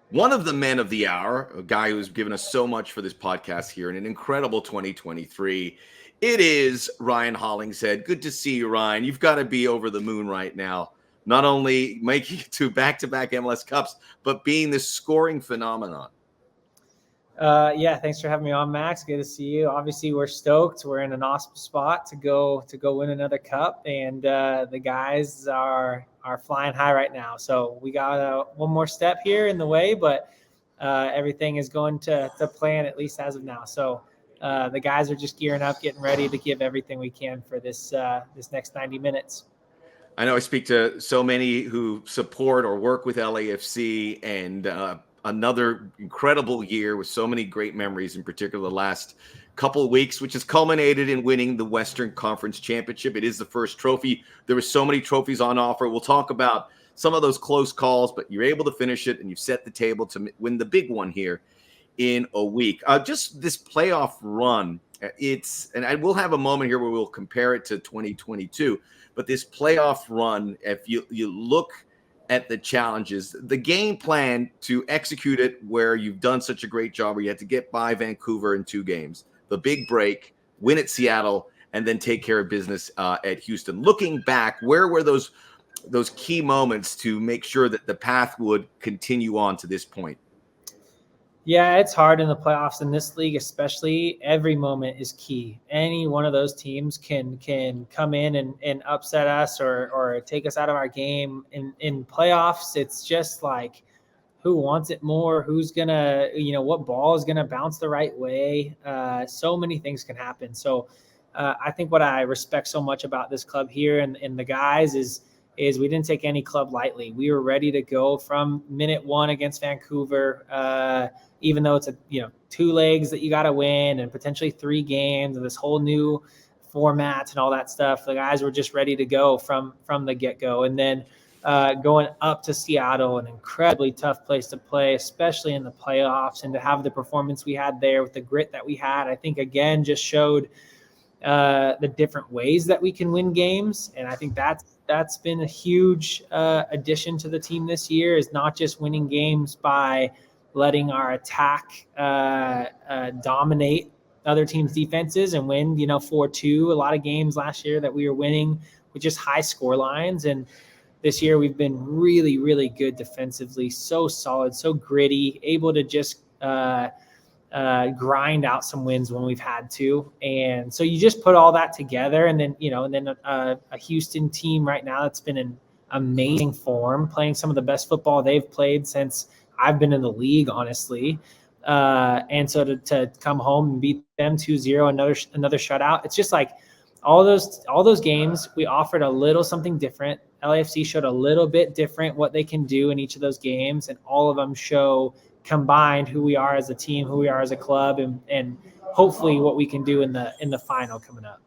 one of the men of the hour, a guy who's given us so much for this podcast here in an incredible 2023. It is Ryan Hollingshead. Good to see you, Ryan. You've got to be over the moon right now. Not only making it to back-to-back MLS Cups, but being this scoring phenomenon. Yeah, thanks for having me on, Max. Good to see you. Obviously, we're stoked. We're in an awesome spot to go win another cup, and the guys are flying high right now. So we got one more step here in the way, but everything is going to plan, at least as of now. So the guys are just gearing up, getting ready to give everything we can for this next 90 minutes. I know I speak to so many who support or work with LAFC, and another incredible year with so many great memories, in particular the last couple of weeks, which has culminated in winning the Western Conference Championship. It is the first trophy. There were so many trophies on offer. We'll talk about some of those close calls, but you're able to finish it, and you've set the table to win the big one here in a week. Just this playoff run, and I will have a moment here where we'll compare it to 2022, but this playoff run, if you look at the challenges, the game plan to execute it where you've done such a great job, where you had to get by Vancouver in 2 games, the big break, win at Seattle, and then take care of business at Houston. Looking back, where were those key moments to make sure that the path would continue on to this point? Yeah, it's hard in the playoffs in this league, especially. Every moment is key. Any one of those teams can come in and upset us or take us out of our game. In playoffs, it's just like who wants it more, who's gonna, what ball is gonna bounce the right way. So many things can happen. So I think what I respect so much about this club here and the guys is we didn't take any club lightly. We were ready to go from minute one against Vancouver, even though it's 2 legs that you got to win and potentially 3 games and this whole new format and all that stuff. The guys were just ready to go from the get-go. And then going up to Seattle, an incredibly tough place to play, especially in the playoffs, and to have the performance we had there with the grit that we had, I think, again, just showed the different ways that we can win games. And I think that's been a huge addition to the team this year, is not just winning games by letting our attack dominate other teams' defenses and win, 4-2. A lot of games last year that we were winning with just high score lines. And this year we've been really, really good defensively, so solid, so gritty, able to just grind out some wins when we've had to. And so you just put all that together, and then, a Houston team right now that's been in amazing form, playing some of the best football they've played since I've been in the league, honestly. And so to come home and beat them 2-0, another shutout, it's just like all those games, we offered a little something different. LAFC showed a little bit different what they can do in each of those games, and all of them show combined who we are as a team, who we are as a club, and hopefully what we can do in the final coming up.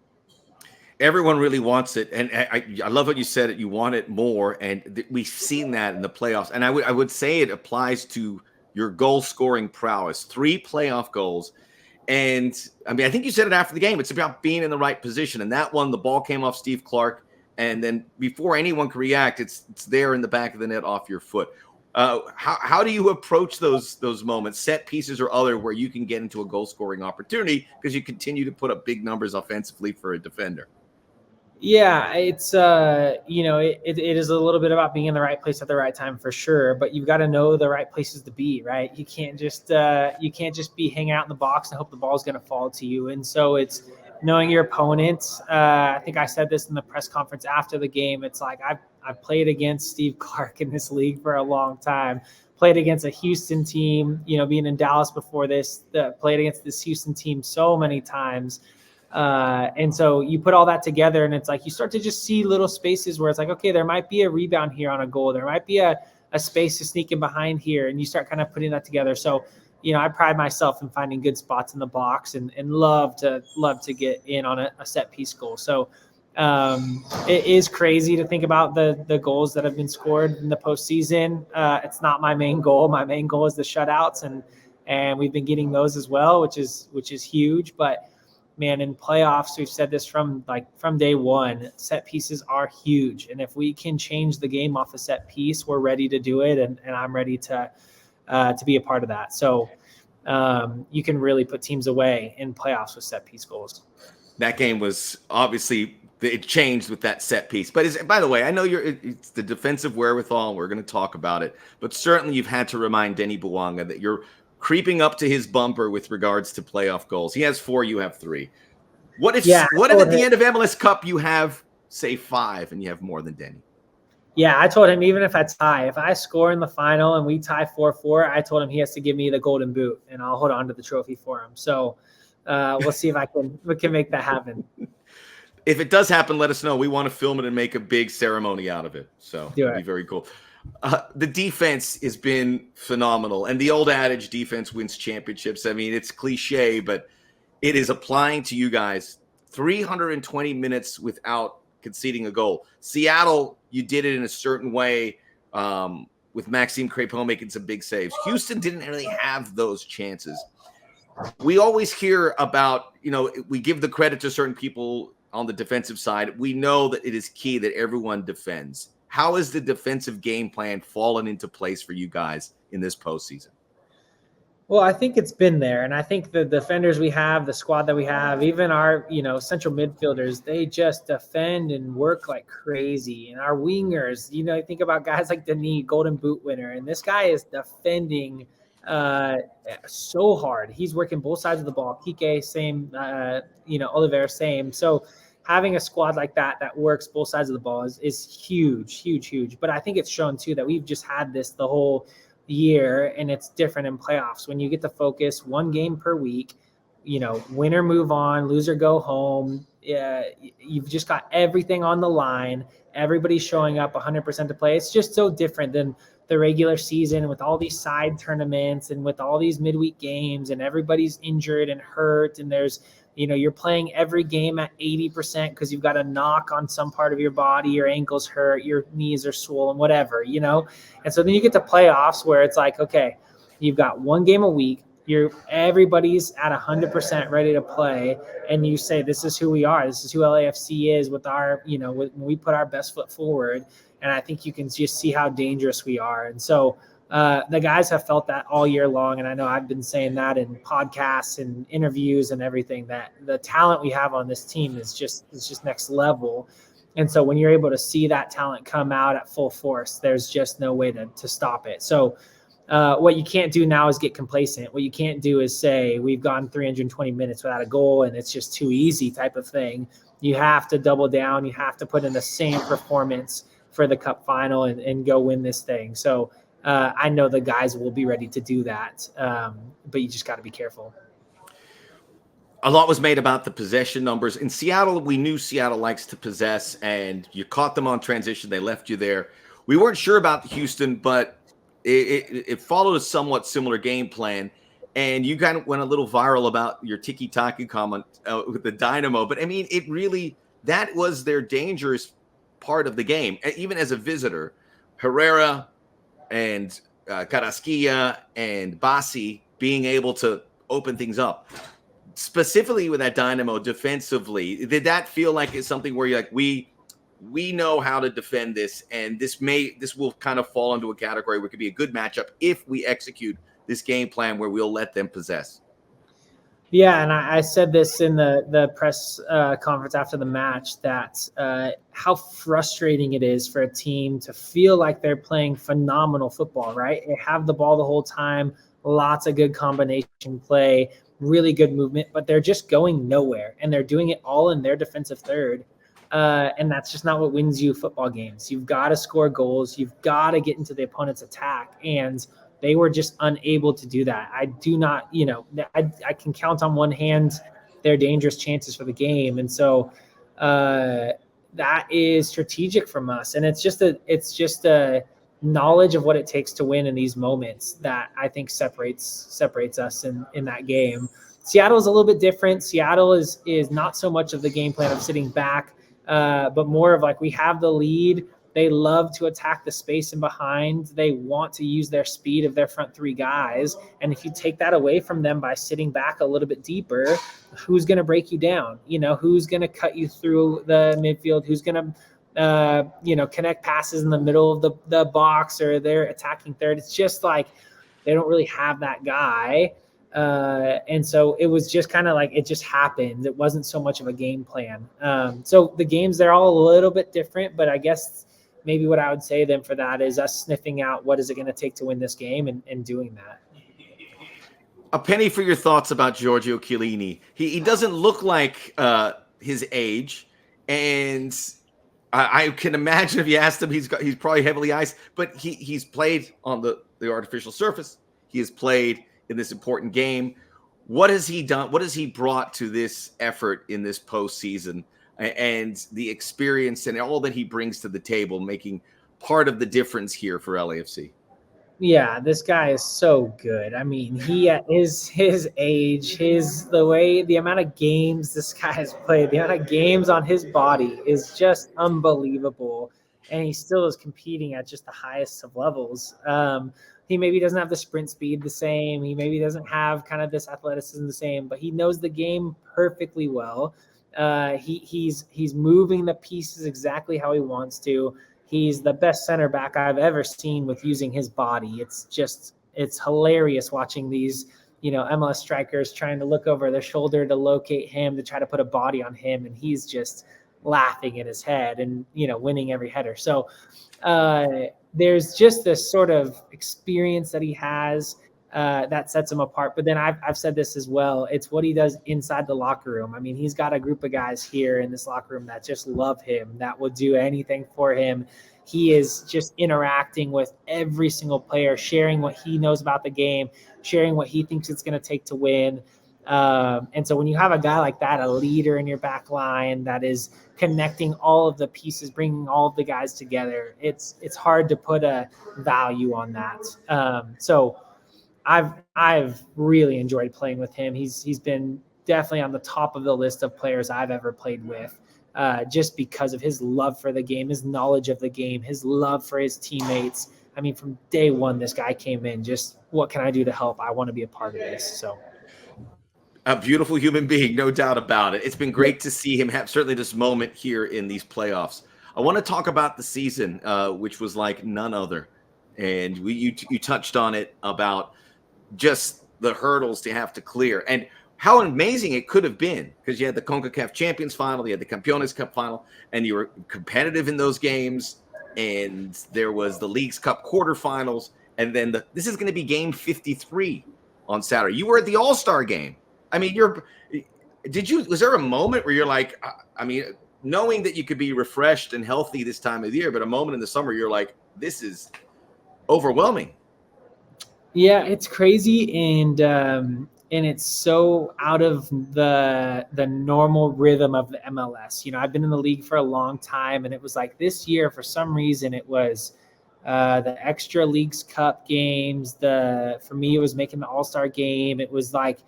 Everyone really wants it, and I love what you said, that you want it more, and we've seen that in the playoffs. And I would say it applies to your goal scoring prowess. 3 playoff goals. And I mean, I think you said it after the game. It's about being in the right position. And that one, the ball came off Steve Clark, and then before anyone could react, it's there in the back of the net off your foot. How do you approach those moments, set pieces or other, where you can get into a goal scoring opportunity because you continue to put up big numbers offensively for a defender? Yeah, it's it is a little bit about being in the right place at the right time, for sure. But you've got to know the right places to be, right? You can't just be hanging out in the box and hope the ball is going to fall to you. And so it's knowing your opponents. I think I said this in the press conference after the game. It's like I've played against Steve Clark in this league for a long time. Played against a Houston team, being in Dallas before this. Played against this Houston team so many times. And so you put all that together, and it's like you start to just see little spaces where it's like, okay, there might be a rebound here on a goal. There might be a space to sneak in behind here, and you start kind of putting that together. So, I pride myself in finding good spots in the box and love to get in on a set piece goal. So it is crazy to think about the goals that have been scored in the postseason. It's not my main goal. My main goal is the shutouts, and we've been getting those as well, which is huge. But man, in playoffs, we've said this from day one, set pieces are huge. And if we can change the game off a set piece, we're ready to do it. And I'm ready to be a part of that. So you can really put teams away in playoffs with set piece goals. That game was obviously, it changed with that set piece. But by the way, I know it's the defensive wherewithal, and we're going to talk about it. But certainly you've had to remind Denny Bouanga that you're creeping up to his bumper with regards to playoff goals. He has 4, you have 3. What if at the end of MLS Cup you have, say, 5 and you have more than Denny? Yeah, I told him, even if I score in the final and we tie 4-4, I told him he has to give me the golden boot, and I'll hold on to the trophy for him. So we'll see if we can make that happen. If it does happen, let us know. We want to film it and make a big ceremony out of it. So it'll be very cool. The defense has been phenomenal. And the old adage, defense wins championships. I mean, it's cliche, but it is applying to you guys. 320 minutes without conceding a goal. Seattle, you did it in a certain way with Maxime Crépin making some big saves. Houston didn't really have those chances. We always hear about, we give the credit to certain people on the defensive side. We know that it is key that everyone defends. How has the defensive game plan fallen into place for you guys in this postseason? Well, I think it's been there. And I think the defenders we have, the squad that we have, even our, central midfielders, they just defend and work like crazy. And our wingers, think about guys like Denis, Golden Boot winner. And this guy is defending so hard. He's working both sides of the ball. Kike, same, Oliveira, same. So having a squad like that works both sides of the ball is huge, huge, huge. But I think it's shown too that we've just had the whole year, and it's different in playoffs when you get to focus one game per week, win or move on, lose or go home. You've just got everything on the line. Everybody's showing up 100% to play. It's just so different than the regular season with all these side tournaments and with all these midweek games, and everybody's injured and hurt. And there's, you're playing every game at 80% because you've got a knock on some part of your body, your ankle's hurt, your knees are swollen, whatever, And so then you get to playoffs where it's like, okay, you've got one game a week. Everybody's at 100% ready to play, and you say, this is who we are. This is who LAFC is with our, when we put our best foot forward. And I think you can just see how dangerous we are. And so the guys have felt that all year long. And I know I've been saying that in podcasts and interviews and everything, that the talent we have on this team is just next level. And so when you're able to see that talent come out at full force, there's just no way to stop it. So what you can't do now is get complacent. What you can't do is say we've gone 320 minutes without a goal and it's just too easy type of thing. You have to double down. You have to put in the same performance for the cup final and go win this thing. So I know the guys will be ready to do that, but you just got to be careful. A lot was made about the possession numbers. In Seattle, we knew Seattle likes to possess, and you caught them on transition. They left you there. We weren't sure about Houston, but it followed a somewhat similar game plan. And you kind of went a little viral about your tiki-taka comment with the Dynamo. But, I mean, that was their dangerous part of the game. Even as a visitor, Herrera and Carrasquilla and Bassi being able to open things up. Specifically with that Dynamo defensively, did that feel like it's something where you're like, we know how to defend this, and this will kind of fall into a category where it could be a good matchup if we execute this game plan where we'll let them possess? Yeah, and I said this in the press conference after the match, that how frustrating it is for a team to feel like they're playing phenomenal football, right? They have the ball the whole time, lots of good combination play, really good movement, but they're just going nowhere, and they're doing it all in their defensive third. And that's just not what wins you football games. You've got to score goals. You've got to get into the opponent's attack, and they were just unable to do that. I do not, I can count on one hand their dangerous chances for the game. And so that is strategic from us. And it's just a knowledge of what it takes to win in these moments that I think separates us in that game. Seattle is a little bit different. Seattle is not so much of the game plan of sitting back, but more of like, we have the lead. They love to attack the space in behind. They want to use their speed of their front three guys. And if you take that away from them by sitting back a little bit deeper, who's going to break you down? Who's going to cut you through the midfield? Who's going to, connect passes in the middle of the box, or they're attacking third? It's just like they don't really have that guy. And so it was just kind of like, it just happened. It wasn't so much of a game plan. So the games, they're all a little bit different, but I guess maybe what I would say then for that is us sniffing out what is it going to take to win this game and doing that. A penny for your thoughts about Giorgio Chiellini. He doesn't look like his age, and I can imagine if you asked him, he's probably heavily iced, but he's played on the artificial surface. He has played in this important game. What has he done? What has he brought to this effort in this postseason, and the experience and all that he brings to the table, making part of the difference here for LAFC? Yeah, this guy is so good. I mean, he at his age, the amount of games this guy has played, the amount of games on his body is just unbelievable. And he still is competing at just the highest of levels. He maybe doesn't have the sprint speed the same. He maybe doesn't have kind of this athleticism the same, but he knows the game perfectly well. He's moving the pieces exactly how he wants to. He's the best center back I've ever seen with using his body. It's hilarious watching these, MLS strikers trying to look over their shoulder to locate him, to try to put a body on him. And he's just laughing in his head and, winning every header. So there's just this sort of experience that he has. that sets him apart. But then I've said this as well. It's what he does inside the locker room. I mean, he's got a group of guys here in this locker room that just love him, that will do anything for him. He is just interacting with every single player, sharing what he knows about the game, sharing what he thinks it's going to take to win. And so when you have a guy like that, a leader in your back line that is connecting all of the pieces, bringing all of the guys together, it's hard to put a value on that. So I've really enjoyed playing with him. He's been definitely on the top of the list of players I've ever played with. Just because of his love for the game, his knowledge of the game, his love for his teammates. I mean, from day one, this guy came in, just what can I do to help? I want to be a part of this. So a beautiful human being, no doubt about it. It's been great to see him have certainly this moment here in these playoffs. I want to talk about the season, which was like none other. And you touched on it about just the hurdles to have to clear. And how amazing it could have been, because you had the CONCACAF Champions Final, you had the Campeones Cup Final, and you were competitive in those games, and there was the Leagues Cup quarterfinals, and then this is going to be game 53 on Saturday. You were at the All-Star game. I mean, was there a moment where you're like, I mean, knowing that you could be refreshed and healthy this time of the year, but a moment in the summer, you're like, this is overwhelming. Yeah, it's crazy, and it's so out of the normal rhythm of the MLS. You know, I've been in the league for a long time, and it was like this year, for some reason, it was the extra Leagues Cup games. For me, it was making the All-Star game. It was like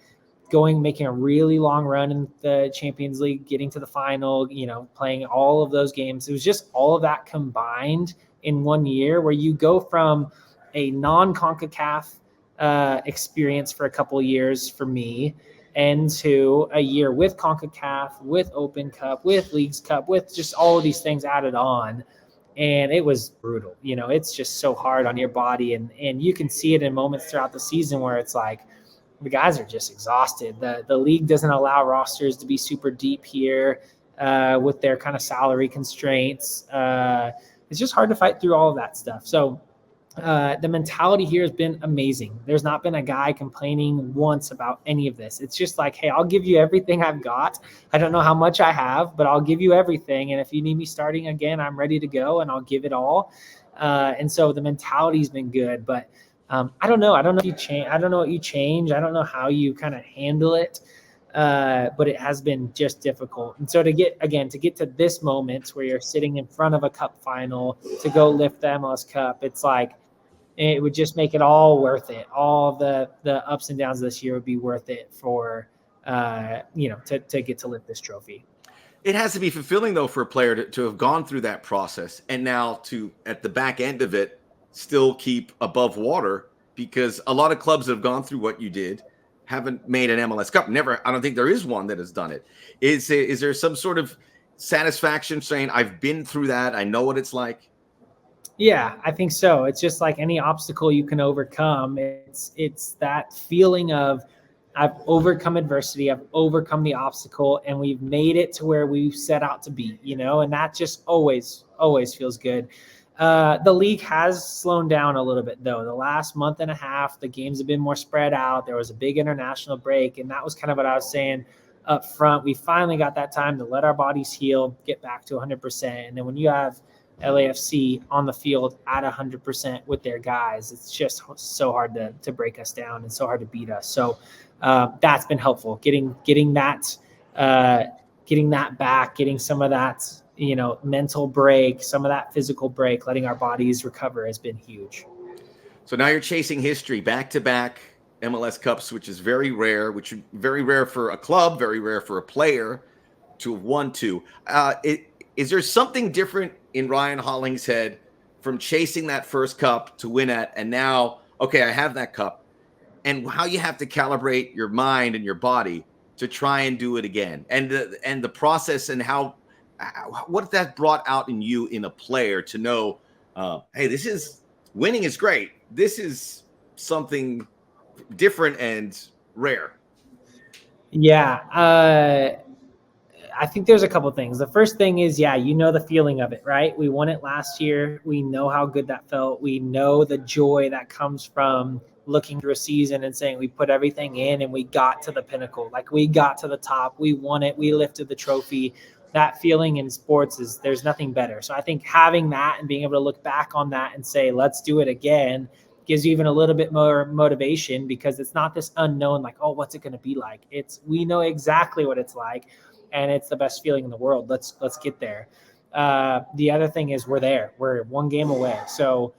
making a really long run in the Champions League, getting to the final, you know, playing all of those games. It was just all of that combined in 1 year, where you go from a non-CONCACAF experience for a couple of years for me, and to a year with CONCACAF, with Open Cup, with Leagues Cup, with just all of these things added on. And it was brutal. You know, it's just so hard on your body. And you can see it in moments throughout the season where it's like the guys are just exhausted. The league doesn't allow rosters to be super deep here with their kind of salary constraints. It's just hard to fight through all of that stuff. So the mentality here has been amazing. There's not been a guy complaining once about any of this. It's just like, hey, I'll give you everything I've got. I don't know how much I have, but I'll give you everything. And if you need me starting again, I'm ready to go, and I'll give it all. And so the mentality's been good, but I don't know. I don't know if you change. I don't know what you change. I don't know how you kind of handle it. But it has been just difficult. And so to get to this moment where you're sitting in front of a cup final to go lift the MLS Cup, it's like, it would just make it all worth it. All the ups and downs of this year would be worth it for, to get to lift this trophy. It has to be fulfilling, though, for a player to have gone through that process and now to, at the back end of it, still keep above water, because a lot of clubs that have gone through what you did haven't made an MLS Cup. Never. I don't think there is one that has done it. Is there some sort of satisfaction saying, I've been through that, I know what it's like? Yeah, I think so. It's just like any obstacle you can overcome. It's that feeling of, I've overcome adversity, I've overcome the obstacle, and we've made it to where we set out to be, you know, and that just always feels good. The league has slowed down a little bit, though. The last month and a half, the games have been more spread out. There was a big international break, and that was kind of what I was saying up front. We finally got that time to let our bodies heal, get back to 100%. And then when you have LAFC on the field at 100% with their guys, it's just so hard to break us down and so hard to beat us. So that's been helpful. Getting that back, getting some of that, you know, mental break, some of that physical break, letting our bodies recover has been huge. So now you're chasing history, back-to-back MLS Cups, which is very rare, very rare for a club, very rare for a player to have won two. Is there something different in Ryan Hollingshead from chasing that first cup to win at, and now, okay, I have that cup, and how you have to calibrate your mind and your body to try and do it again, and the process, and what that brought out in you in a player to know, hey, winning is great. This is something different and rare. Yeah. I think there's a couple things. The first thing is, you know the feeling of it, right? We won it last year. We know how good that felt. We know the joy that comes from looking through a season and saying we put everything in and we got to the pinnacle, like we got to the top, we won it, we lifted the trophy. That feeling in sports there's nothing better. So I think having that and being able to look back on that and say, let's do it again, gives you even a little bit more motivation, because it's not this unknown, like, oh, what's it going to be like? We know exactly what it's like, and it's the best feeling in the world. Let's get there. The other thing is we're one game away. So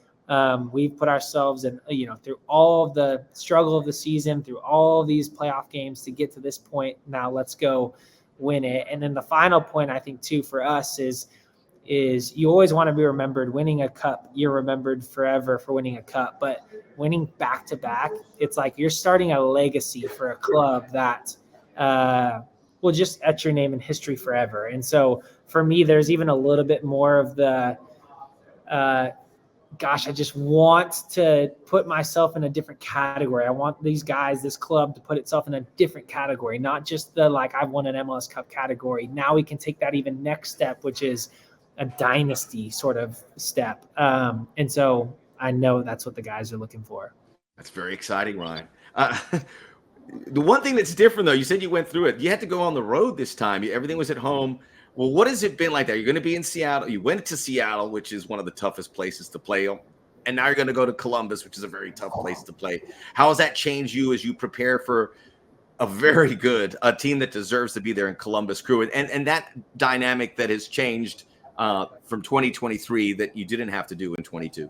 we've put ourselves in, through all of the struggle of the season, through all of these playoff games to get to this point. Now let's go win it. And then the final point, I think too, for us is you always want to be remembered. Winning a cup, you're remembered forever for winning a cup, but winning back to back, it's like you're starting a legacy for a club that will just etch your name in history forever. And so for me, there's even a little bit more of the I just want to put myself in a different category. I want these guys, this club, to put itself in a different category, not just the, like, I've won an MLS Cup category. Now we can take that even next step, which is a dynasty sort of step. And so I know that's what the guys are looking for. That's very exciting, Ryan. The one thing that's different, though, you said you went through it. You had to go on the road this time. Everything was at home. Well, what has it been like there? You're going to be in Seattle. You went to Seattle, which is one of the toughest places to play. And now you're going to go to Columbus, which is a very tough place to play. How has that changed you as you prepare for a team that deserves to be there in Columbus Crew? And that dynamic that has changed from 2023 that you didn't have to do in 22.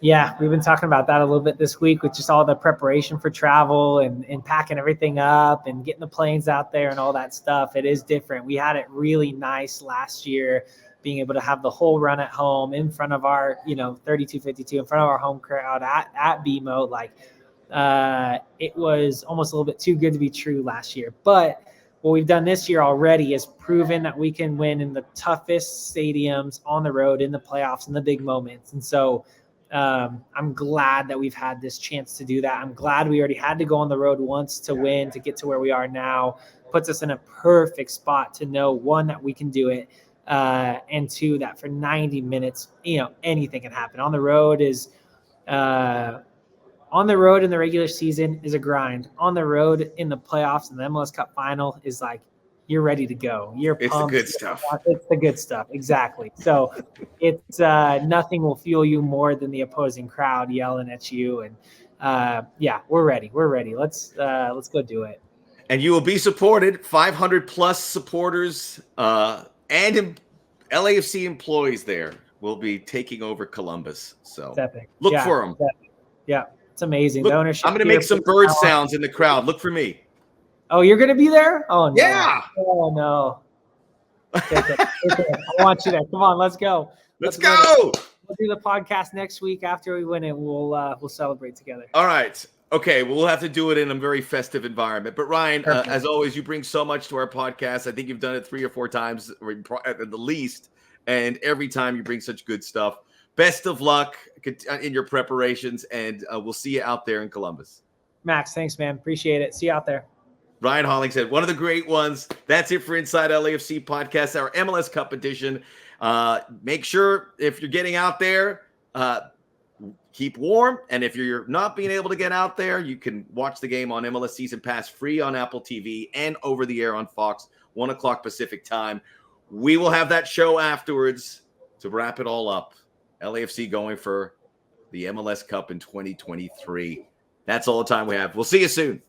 Yeah, we've been talking about that a little bit this week with just all the preparation for travel and packing everything up and getting the planes out there and all that stuff. It is different. We had it really nice last year, being able to have the whole run at home in front of our, 3252, in front of our home crowd at BMO. Like, it was almost a little bit too good to be true last year. But what we've done this year already is proven that we can win in the toughest stadiums on the road, in the playoffs, in the big moments. And so I'm glad that we've had this chance to do that. I'm glad we already had to go on the road once to win, to get to where we are now. Puts us in a perfect spot to know, one, that we can do it, and two, that for 90 minutes, anything can happen. On the road in the regular season is a grind. On the road in the playoffs and the MLS Cup final is like, you're ready to go. It's the good stuff. It's the good stuff. Exactly. So it's nothing will fuel you more than the opposing crowd yelling at you. And we're ready. We're ready. Let's go do it. And you will be supported. 500 plus supporters and LAFC employees there will be taking over Columbus. So look for them. Yeah, it's amazing. Look, the ownership. I'm going to make some bird sounds in the crowd. Look for me. Oh, you're going to be there? Oh, no. Yeah. Oh, no. Okay. I want you there. Come on, let's go. Let's go. We'll do the podcast next week after we win it. We'll celebrate together. All right. Okay. Well, we'll have to do it in a very festive environment. But Ryan, as always, you bring so much to our podcast. I think you've done it 3 or 4 times at the least. And every time you bring such good stuff. Best of luck in your preparations. And we'll see you out there in Columbus. Max, thanks, man. Appreciate it. See you out there. Ryan Hollingshead, one of the great ones. That's it for Inside LAFC Podcast, our MLS Cup edition. Make sure if you're getting out there, keep warm. And if you're not being able to get out there, you can watch the game on MLS Season Pass free on Apple TV and over the air on Fox, 1 o'clock Pacific time. We will have that show afterwards to wrap it all up. LAFC going for the MLS Cup in 2023. That's all the time we have. We'll see you soon.